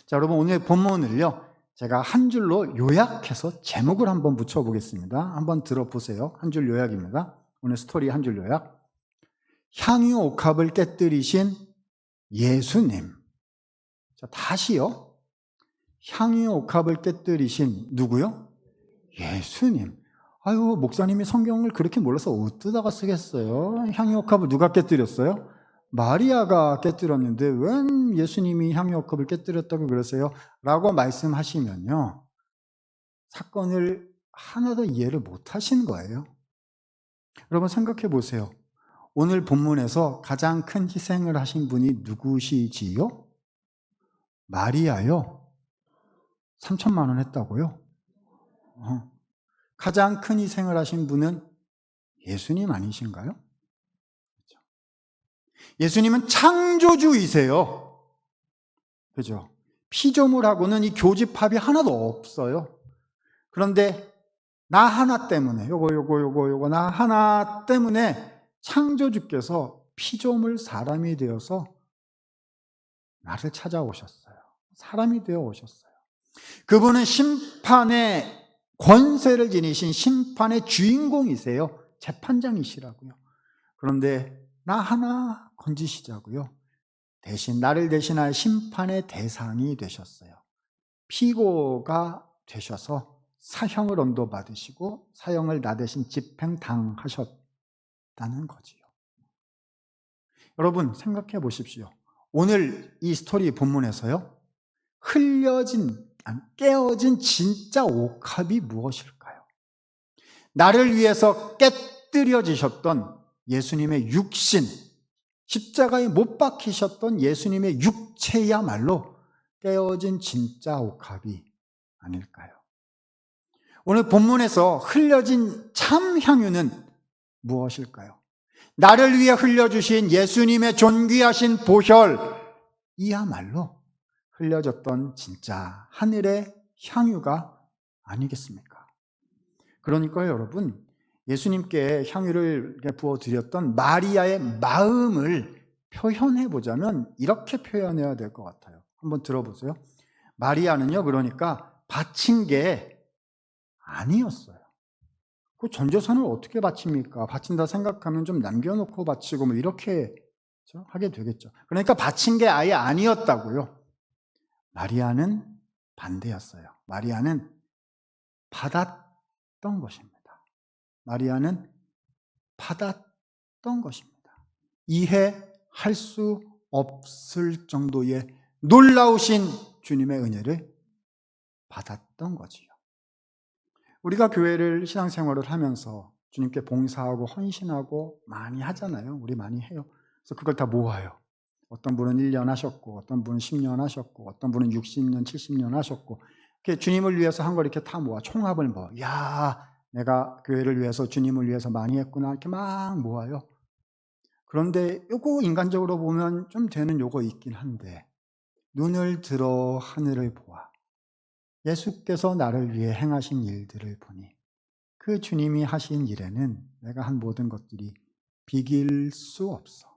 자, 여러분, 오늘 본문을요, 제가 한 줄로 요약해서 제목을 한번 붙여보겠습니다. 한번 들어보세요. 한 줄 요약입니다. 오늘 스토리 한 줄 요약. 향유 옥합을 깨뜨리신 예수님. 자, 다시요. 향유 옥합을 깨뜨리신 누구요? 예수님. 아유, 목사님이 성경을 그렇게 몰라서 어디다가 쓰겠어요? 향유옥합을 누가 깨뜨렸어요? 마리아가 깨뜨렸는데 웬 예수님이 향유옥합을 깨뜨렸다고 그러세요? 라고 말씀하시면요, 사건을 하나도 이해를 못 하신 거예요. 여러분, 생각해 보세요. 오늘 본문에서 가장 큰 희생을 하신 분이 누구시지요? 마리아요. 3천만 원 했다고요? 가장 큰 희생을 하신 분은 예수님 아니신가요? 예수님은 창조주이세요. 그죠? 피조물하고는 이 교집합이 하나도 없어요. 그런데 나 하나 때문에, 요거 나 하나 때문에 창조주께서 피조물 사람이 되어서 나를 찾아오셨어요. 사람이 되어 오셨어요. 그분은 심판의 권세를 지니신 심판의 주인공이세요. 재판장이시라고요. 그런데 나 하나 건지시자고요. 대신 나를 대신할 심판의 대상이 되셨어요. 피고가 되셔서 사형을 언도받으시고 사형을 나 대신 집행당하셨다는 거지요. 여러분, 생각해 보십시오. 오늘 이 스토리 본문에서요, 깨어진 진짜 옥합이 무엇일까요? 나를 위해서 깨뜨려지셨던 예수님의 육신, 십자가에 못 박히셨던 예수님의 육체야말로 깨어진 진짜 옥합이 아닐까요? 오늘 본문에서 흘려진 참 향유는 무엇일까요? 나를 위해 흘려주신 예수님의 존귀하신 보혈, 이야말로 흘려졌던 진짜 하늘의 향유가 아니겠습니까? 그러니까 여러분, 예수님께 향유를 부어드렸던 마리아의 마음을 표현해 보자면 이렇게 표현해야 될 것 같아요. 한번 들어보세요. 마리아는요, 그러니까 바친 게 아니었어요. 그 전재산을 어떻게 바칩니까? 바친다 생각하면 좀 남겨놓고 바치고 뭐 이렇게 하게 되겠죠. 그러니까 바친 게 아예 아니었다고요. 마리아는 반대였어요. 마리아는 받았던 것입니다. 마리아는 받았던 것입니다. 이해할 수 없을 정도의 놀라우신 주님의 은혜를 받았던 거지요. 우리가 교회를 신앙생활을 하면서 주님께 봉사하고 헌신하고 많이 하잖아요. 우리 많이 해요. 그래서 그걸 다 모아요. 어떤 분은 1년 하셨고, 어떤 분은 10년 하셨고, 어떤 분은 60년, 70년 하셨고, 이렇게 주님을 위해서 한 걸 이렇게 다 모아, 총합을 모아. 야, 내가 교회를 위해서, 주님을 위해서 많이 했구나. 이렇게 막 모아요. 그런데 요거 인간적으로 보면 좀 되는 요거 있긴 한데, 눈을 들어 하늘을 보아 예수께서 나를 위해 행하신 일들을 보니 그 주님이 하신 일에는 내가 한 모든 것들이 비길 수 없어.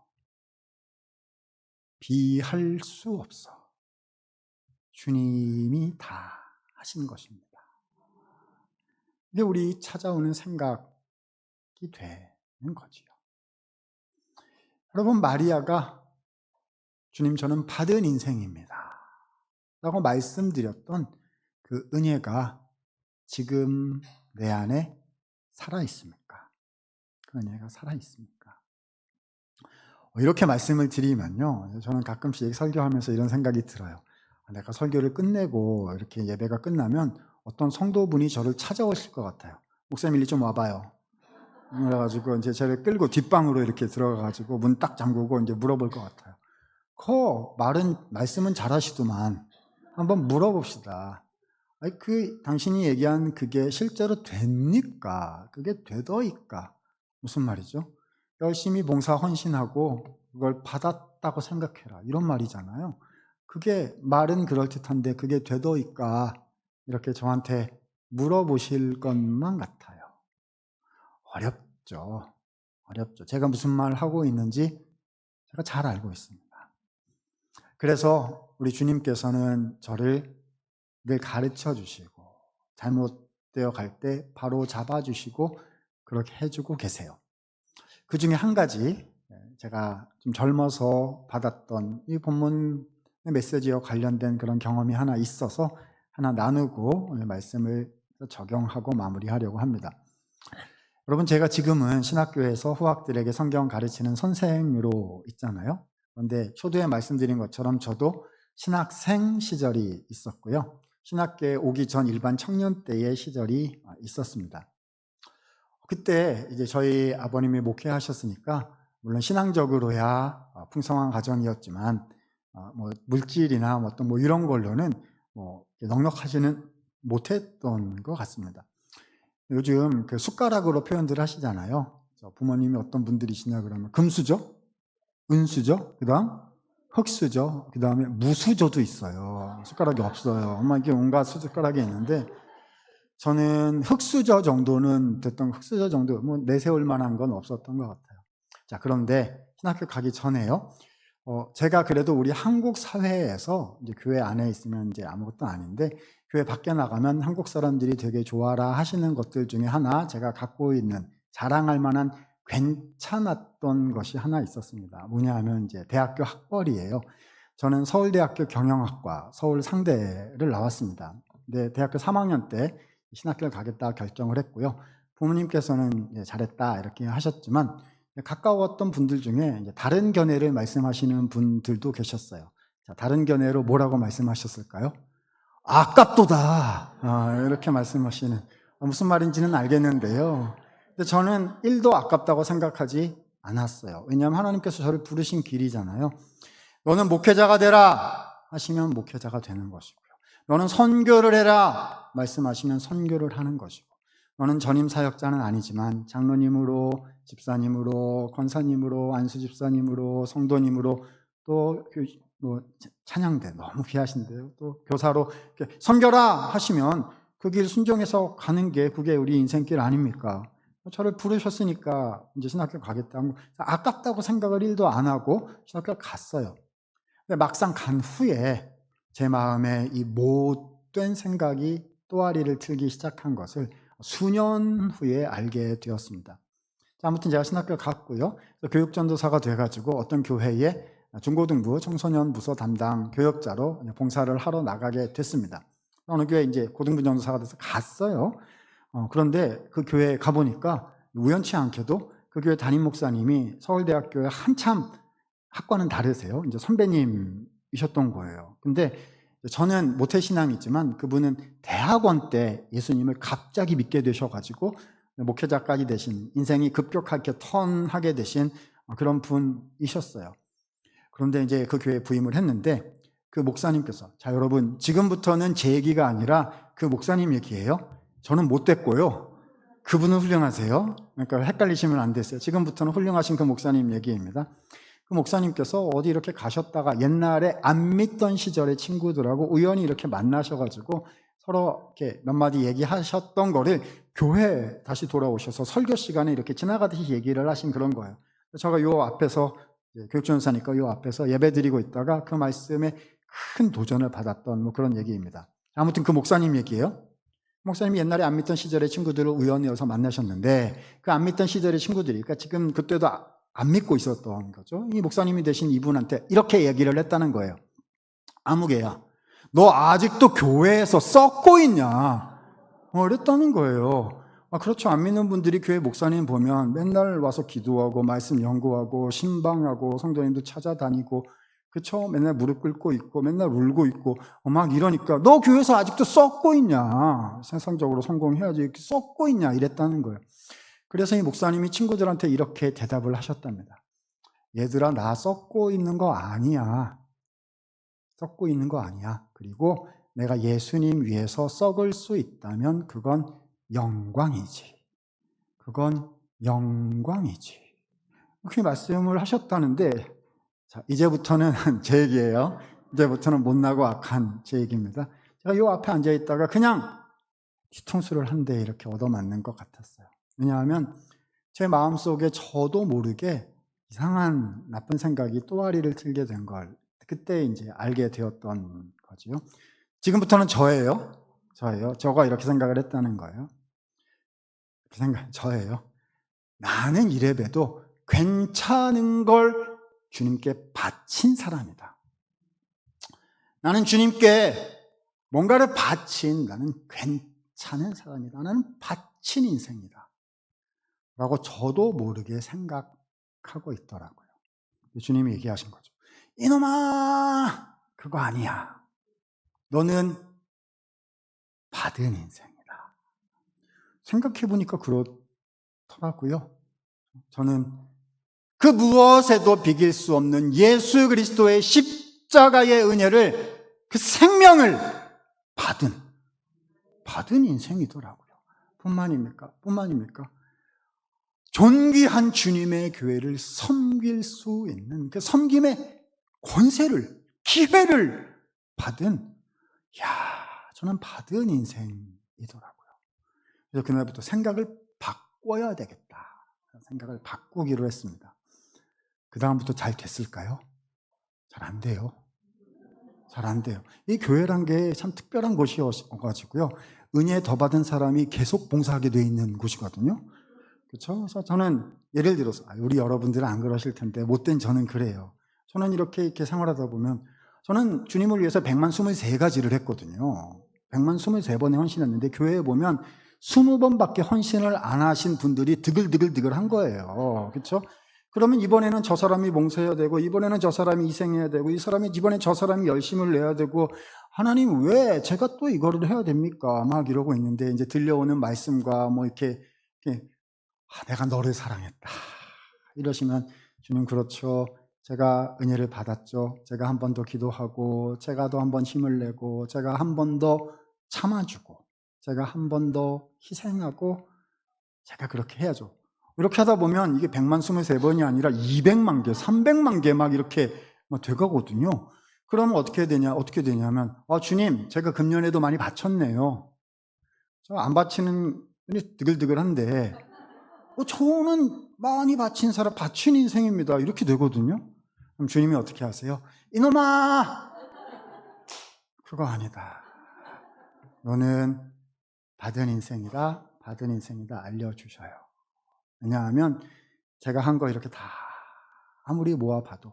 비할 수 없어. 주님이 다 하신 것입니다. 이게 우리 찾아오는 생각이 되는 거지요. 여러분, 마리아가 주님 저는 받은 인생입니다 라고 말씀드렸던 그 은혜가 지금 내 안에 살아있습니까? 그 은혜가 살아있습니까? 이렇게 말씀을 드리면요, 저는 가끔씩 설교하면서 이런 생각이 들어요. 내가 설교를 끝내고 이렇게 예배가 끝나면 어떤 성도분이 저를 찾아오실 것 같아요. 목사님 일리 좀 와봐요. 그래가지고 이제 저를 끌고 뒷방으로 이렇게 들어가가지고 문 딱 잠그고 이제 물어볼 것 같아요. 말씀은 잘하시더만 한번 물어봅시다. 당신이 얘기한 그게 실제로 됩니까? 그게 되더이까? 무슨 말이죠? 열심히 봉사 헌신하고 그걸 받았다고 생각해라, 이런 말이잖아요. 그게 말은 그럴듯한데 그게 되더이까? 이렇게 저한테 물어보실 것만 같아요. 어렵죠. 제가 무슨 말 하고 있는지 제가 잘 알고 있습니다. 그래서 우리 주님께서는 저를 늘 가르쳐 주시고 잘못되어 갈 때 바로 잡아주시고 그렇게 해주고 계세요. 그 중에 한 가지, 제가 좀 젊어서 받았던 이 본문 메시지와 관련된 그런 경험이 하나 있어서 하나 나누고 오늘 말씀을 적용하고 마무리하려고 합니다. 여러분, 제가 지금은 신학교에서 후학들에게 성경 가르치는 선생으로 있잖아요. 그런데 초두에 말씀드린 것처럼 저도 신학생 시절이 있었고요. 신학교에 오기 전 일반 청년 때의 시절이 있었습니다. 그때 이제 저희 아버님이 목회하셨으니까 물론 신앙적으로야 풍성한 가정이었지만 뭐 물질이나 어떤 뭐 이런 걸로는 뭐 넉넉하지는 못했던 것 같습니다. 요즘 그 숟가락으로 표현들 하시잖아요. 부모님이 어떤 분들이시냐 그러면 금수저, 은수저, 그다음 흑수저, 그다음에 무수저도 있어요. 숟가락이 없어요. 이게 온갖 숟가락이 있는데 저는 흑수저 정도는 됐던, 흑수저 정도 뭐 내세울 만한 건 없었던 것 같아요. 자, 그런데 신학교 가기 전에요. 제가 그래도 우리 한국 사회에서 이제 교회 안에 있으면 이제 아무것도 아닌데 교회 밖에 나가면 한국 사람들이 되게 좋아라 하시는 것들 중에 하나, 제가 갖고 있는 자랑할 만한 괜찮았던 것이 하나 있었습니다. 뭐냐 하면 이제 대학교 학벌이에요. 저는 서울대학교 경영학과 서울 상대를 나왔습니다. 근데 대학교 3학년 때 신학교를 가겠다 결정을 했고요. 부모님께서는 잘했다 이렇게 하셨지만 가까웠던 분들 중에 이제 다른 견해를 말씀하시는 분들도 계셨어요. 자, 다른 견해로 뭐라고 말씀하셨을까요? 아깝도다. 이렇게 말씀하시는, 무슨 말인지는 알겠는데요. 근데 저는 1도 아깝다고 생각하지 않았어요. 왜냐하면 하나님께서 저를 부르신 길이잖아요. 너는 목회자가 되라 하시면 목회자가 되는 것이고요. 너는 선교를 해라 말씀하시면 선교를 하는 것이고, 너는 전임 사역자는 아니지만 장로님으로, 집사님으로, 권사님으로, 안수 집사님으로, 성도님으로, 또 찬양대 너무 귀하신데요. 또 교사로 선교라 하시면 그 길 순종해서 가는 게 그게 우리 인생길 아닙니까? 저를 부르셨으니까 이제 신학교 가겠다고, 아깝다고 생각을 1도 안 하고 신학교 갔어요. 근데 막상 간 후에 제 마음에 이 못된 생각이 또아리를 틀기 시작한 것을 수년 후에 알게 되었습니다. 아무튼 제가 신학교를 갔고요. 교육전도사가 돼가지고 어떤 교회에 중고등부 청소년 부서 담당 교역자로 봉사를 하러 나가게 됐습니다. 어느 교회 이제 고등부 전도사가 돼서 갔어요. 그런데 그 교회에 가보니까 우연치 않게도 그 교회 담임 목사님이 서울대학교에 한참, 학과는 다르세요. 이제 선배님이셨던 거예요. 근데 저는 모태신앙이지만 그분은 대학원 때 예수님을 갑자기 믿게 되셔가지고 목회자까지 되신, 인생이 급격하게 턴하게 되신 그런 분이셨어요. 그런데 이제 그 교회에 부임을 했는데 그 목사님께서, 자 여러분, 지금부터는 제 얘기가 아니라 그 목사님 얘기예요. 저는 못 됐고요. 그분은 훌륭하세요. 그러니까 헷갈리시면 안 됐어요. 지금부터는 훌륭하신 그 목사님 얘기입니다. 그 목사님께서 어디 이렇게 가셨다가 옛날에 안 믿던 시절의 친구들하고 우연히 이렇게 만나셔가지고 서로 이렇게 몇 마디 얘기하셨던 거를 교회에 다시 돌아오셔서 설교 시간에 이렇게 지나가듯이 얘기를 하신 그런 거예요. 제가 요 앞에서, 교육전사니까 요 앞에서 예배 드리고 있다가 그 말씀에 큰 도전을 받았던 그런 얘기입니다. 아무튼 그 목사님 얘기예요. 목사님이 옛날에 안 믿던 시절의 친구들을 우연히 여기서 만나셨는데 그 안 믿던 시절의 친구들이, 그러니까 지금 그때도 안 믿고 있었던 거죠. 이 목사님이 되신 이분한테 이렇게 얘기를 했다는 거예요. 아무개야, 너 아직도 교회에서 썩고 있냐? 그랬다는 거예요. 그렇죠. 안 믿는 분들이 교회 목사님 보면 맨날 와서 기도하고 말씀 연구하고 신방하고 성도님도 찾아다니고, 그렇죠. 맨날 무릎 꿇고 있고 맨날 울고 있고 막 이러니까 너 교회에서 아직도 썩고 있냐? 세상적으로 성공해야지, 이렇게 썩고 있냐? 이랬다는 거예요. 그래서 이 목사님이 친구들한테 이렇게 대답을 하셨답니다. 얘들아, 나 썩고 있는 거 아니야. 썩고 있는 거 아니야. 그리고 내가 예수님 위해서 썩을 수 있다면 그건 영광이지. 그건 영광이지. 그렇게 말씀을 하셨다는데, 자, 이제부터는 제 얘기예요. 이제부터는 못나고 악한 제 얘기입니다. 제가 요 앞에 앉아 있다가 그냥 뒤통수를 한 대 이렇게 얻어맞는 것 같았어요. 왜냐하면 제 마음속에 저도 모르게 이상한 나쁜 생각이 또아리를 틀게 된 걸 그때 이제 알게 되었던 거죠. 지금부터는 저예요. 저가 이렇게 생각을 했다는 거예요. 저예요. 나는 이래봬도 괜찮은 걸 주님께 바친 사람이다. 나는 주님께 뭔가를 바친, 나는 괜찮은 사람이다. 나는 바친 인생이다. 라고 저도 모르게 생각하고 있더라고요. 주님이 얘기하신 거죠. 이놈아, 그거 아니야. 너는 받은 인생이다. 생각해보니까 그렇더라고요. 저는 그 무엇에도 비길 수 없는 예수 그리스도의 십자가의 은혜를, 그 생명을 받은 인생이더라고요. 뿐만입니까? 존귀한 주님의 교회를 섬길 수 있는 그 섬김의 권세를, 기회를 받은, 저는 받은 인생이더라고요. 그래서 그날부터 생각을 바꿔야 되겠다. 생각을 바꾸기로 했습니다. 그 다음부터 잘 됐을까요? 잘 안 돼요. 이 교회란 게 참 특별한 곳이어가지고요. 은혜 더 받은 사람이 계속 봉사하게 돼 있는 곳이거든요. 그렇죠? 그래서 저는 예를 들어서, 우리 여러분들은 안 그러실 텐데 못된 저는 그래요. 저는 이렇게 생활하다 보면 저는 주님을 위해서 123가지를 했거든요. 123번의 헌신했는데 교회에 보면 20번밖에 헌신을 안 하신 분들이 드글드글 한 거예요. 그렇죠? 그러면 이번에는 저 사람이 봉사해야 되고, 이번에는 저 사람이 희생해야 되고, 이번에 저 사람이 열심을 내야 되고, 하나님 왜 제가 또 이거를 해야 됩니까? 막 이러고 있는데, 이제 들려오는 말씀과 뭐 이렇게 내가 너를 사랑했다 이러시면, 주님 그렇죠. 제가 은혜를 받았죠. 제가 한 번 더 기도하고, 제가 더 한 번 힘을 내고, 제가 한 번 더 참아주고, 제가 한 번 더 희생하고, 제가 그렇게 해야죠. 이렇게 하다 보면 이게 123번이 아니라 200만 개, 300만 개 막 이렇게 돼가거든요. 그러면 어떻게 되냐면, 주님, 제가 금년에도 많이 바쳤네요. 저 안 바치는 분이 드글드글한데, 저는 많이 바친 인생입니다. 이렇게 되거든요. 그럼 주님이 어떻게 하세요? 이놈아! 그거 아니다. 너는 받은 인생이다 알려주셔요. 왜냐하면 제가 한 거 이렇게 다 아무리 모아봐도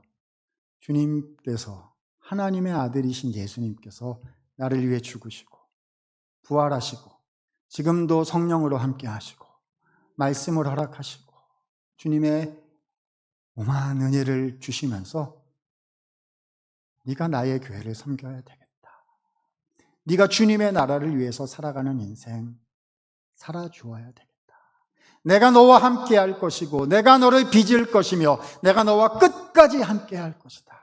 주님께서, 하나님의 아들이신 예수님께서 나를 위해 죽으시고 부활하시고 지금도 성령으로 함께 하시고 말씀을 허락하시고 주님의 오만 은혜를 주시면서 네가 나의 교회를 섬겨야 되겠다. 네가 주님의 나라를 위해서 살아가는 인생 살아주어야 되겠다. 내가 너와 함께 할 것이고 내가 너를 빚을 것이며 내가 너와 끝까지 함께 할 것이다.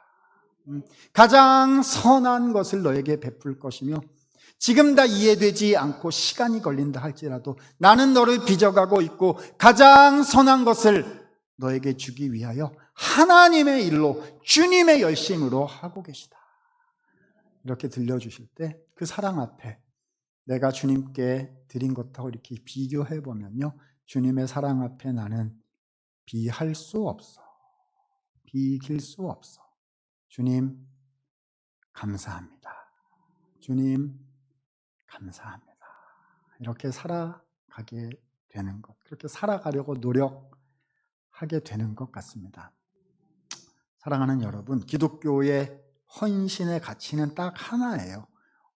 가장 선한 것을 너에게 베풀 것이며 지금 다 이해되지 않고 시간이 걸린다 할지라도 나는 너를 빚어가고 있고 가장 선한 것을 너에게 주기 위하여 하나님의 일로 주님의 열심으로 하고 계시다. 이렇게 들려주실 때 그 사랑 앞에 내가 주님께 드린 것하고 이렇게 비교해 보면요, 주님의 사랑 앞에 나는 비할 수 없어. 비길 수 없어. 주님 감사합니다. 주님 감사합니다. 이렇게 살아가게 되는 것, 그렇게 살아가려고 노력하게 되는 것 같습니다. 사랑하는 여러분, 기독교의 헌신의 가치는 딱 하나예요.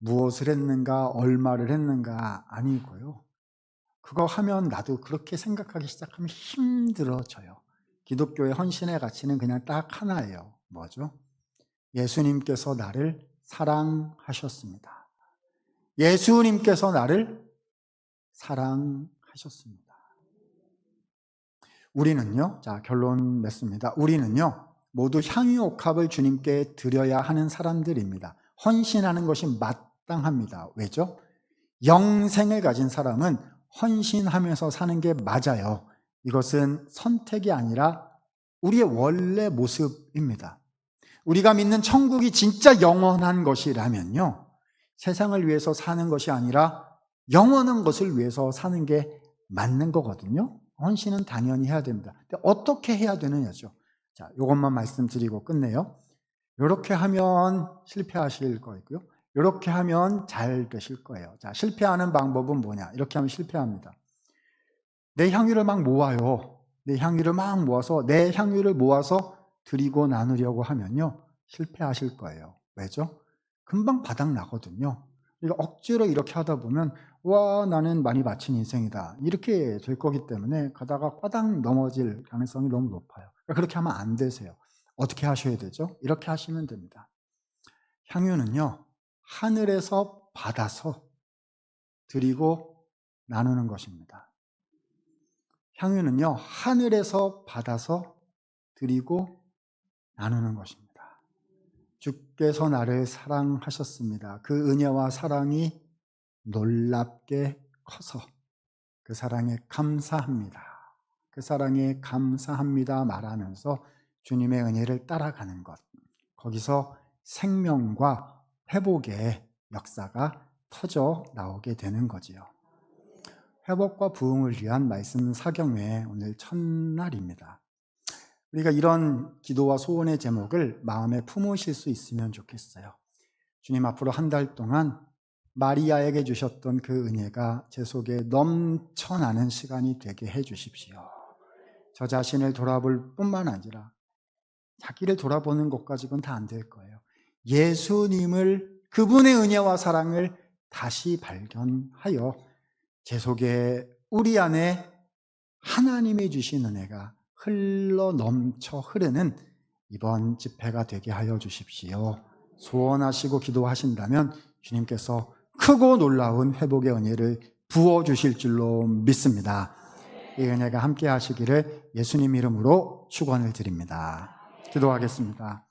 무엇을 했는가, 얼마를 했는가 아니고요. 그거 하면 나도 그렇게 생각하기 시작하면 힘들어져요. 기독교의 헌신의 가치는 그냥 딱 하나예요. 뭐죠? 예수님께서 나를 사랑하셨습니다. 예수님께서 나를 사랑하셨습니다. 우리는요, 자, 결론 맺습니다. 우리는요, 모두 향유옥합을 주님께 드려야 하는 사람들입니다. 헌신하는 것이 마땅합니다. 왜죠? 영생을 가진 사람은 헌신하면서 사는 게 맞아요. 이것은 선택이 아니라 우리의 원래 모습입니다. 우리가 믿는 천국이 진짜 영원한 것이라면요, 세상을 위해서 사는 것이 아니라 영원한 것을 위해서 사는 게 맞는 거거든요. 헌신은 당연히 해야 됩니다. 근데 어떻게 해야 되느냐죠. 자, 이것만 말씀드리고 끝내요. 이렇게 하면 실패하실 거고요. 이렇게 하면 잘 되실 거예요. 자, 실패하는 방법은 뭐냐? 이렇게 하면 실패합니다. 내 향유를 막 모아요. 내 향유를 막 모아서 내 향유를 모아서 드리고 나누려고 하면요, 실패하실 거예요. 왜죠? 금방 바닥 나거든요. 그러니까 억지로 이렇게 하다 보면 와, 나는 많이 바친 인생이다 이렇게 될 거기 때문에 가다가 꽈당 넘어질 가능성이 너무 높아요. 그러니까 그렇게 하면 안 되세요. 어떻게 하셔야 되죠? 이렇게 하시면 됩니다. 향유는요, 하늘에서 받아서 드리고 나누는 것입니다. 향유는요, 하늘에서 받아서 드리고 나누는 것입니다. 주께서 나를 사랑하셨습니다. 그 은혜와 사랑이 놀랍게 커서 그 사랑에 감사합니다. 그 사랑에 감사합니다 말하면서 주님의 은혜를 따라가는 것, 거기서 생명과 회복의 역사가 터져 나오게 되는 거지요. 회복과 부흥을 위한 말씀 사경회 오늘 첫날입니다. 우리가 이런 기도와 소원의 제목을 마음에 품으실 수 있으면 좋겠어요. 주님, 앞으로 한 달 동안 마리아에게 주셨던 그 은혜가 제 속에 넘쳐나는 시간이 되게 해 주십시오. 저 자신을 돌아볼 뿐만 아니라 자기를 돌아보는 것 가지고는 다 안 될 거예요. 예수님을, 그분의 은혜와 사랑을 다시 발견하여 제 속에, 우리 안에 하나님이 주신 은혜가 흘러 넘쳐 흐르는 이번 집회가 되게 하여 주십시오. 소원하시고 기도하신다면 주님께서 크고 놀라운 회복의 은혜를 부어주실 줄로 믿습니다. 이 은혜가 함께 하시기를 예수님 이름으로 축원을 드립니다. 기도하겠습니다.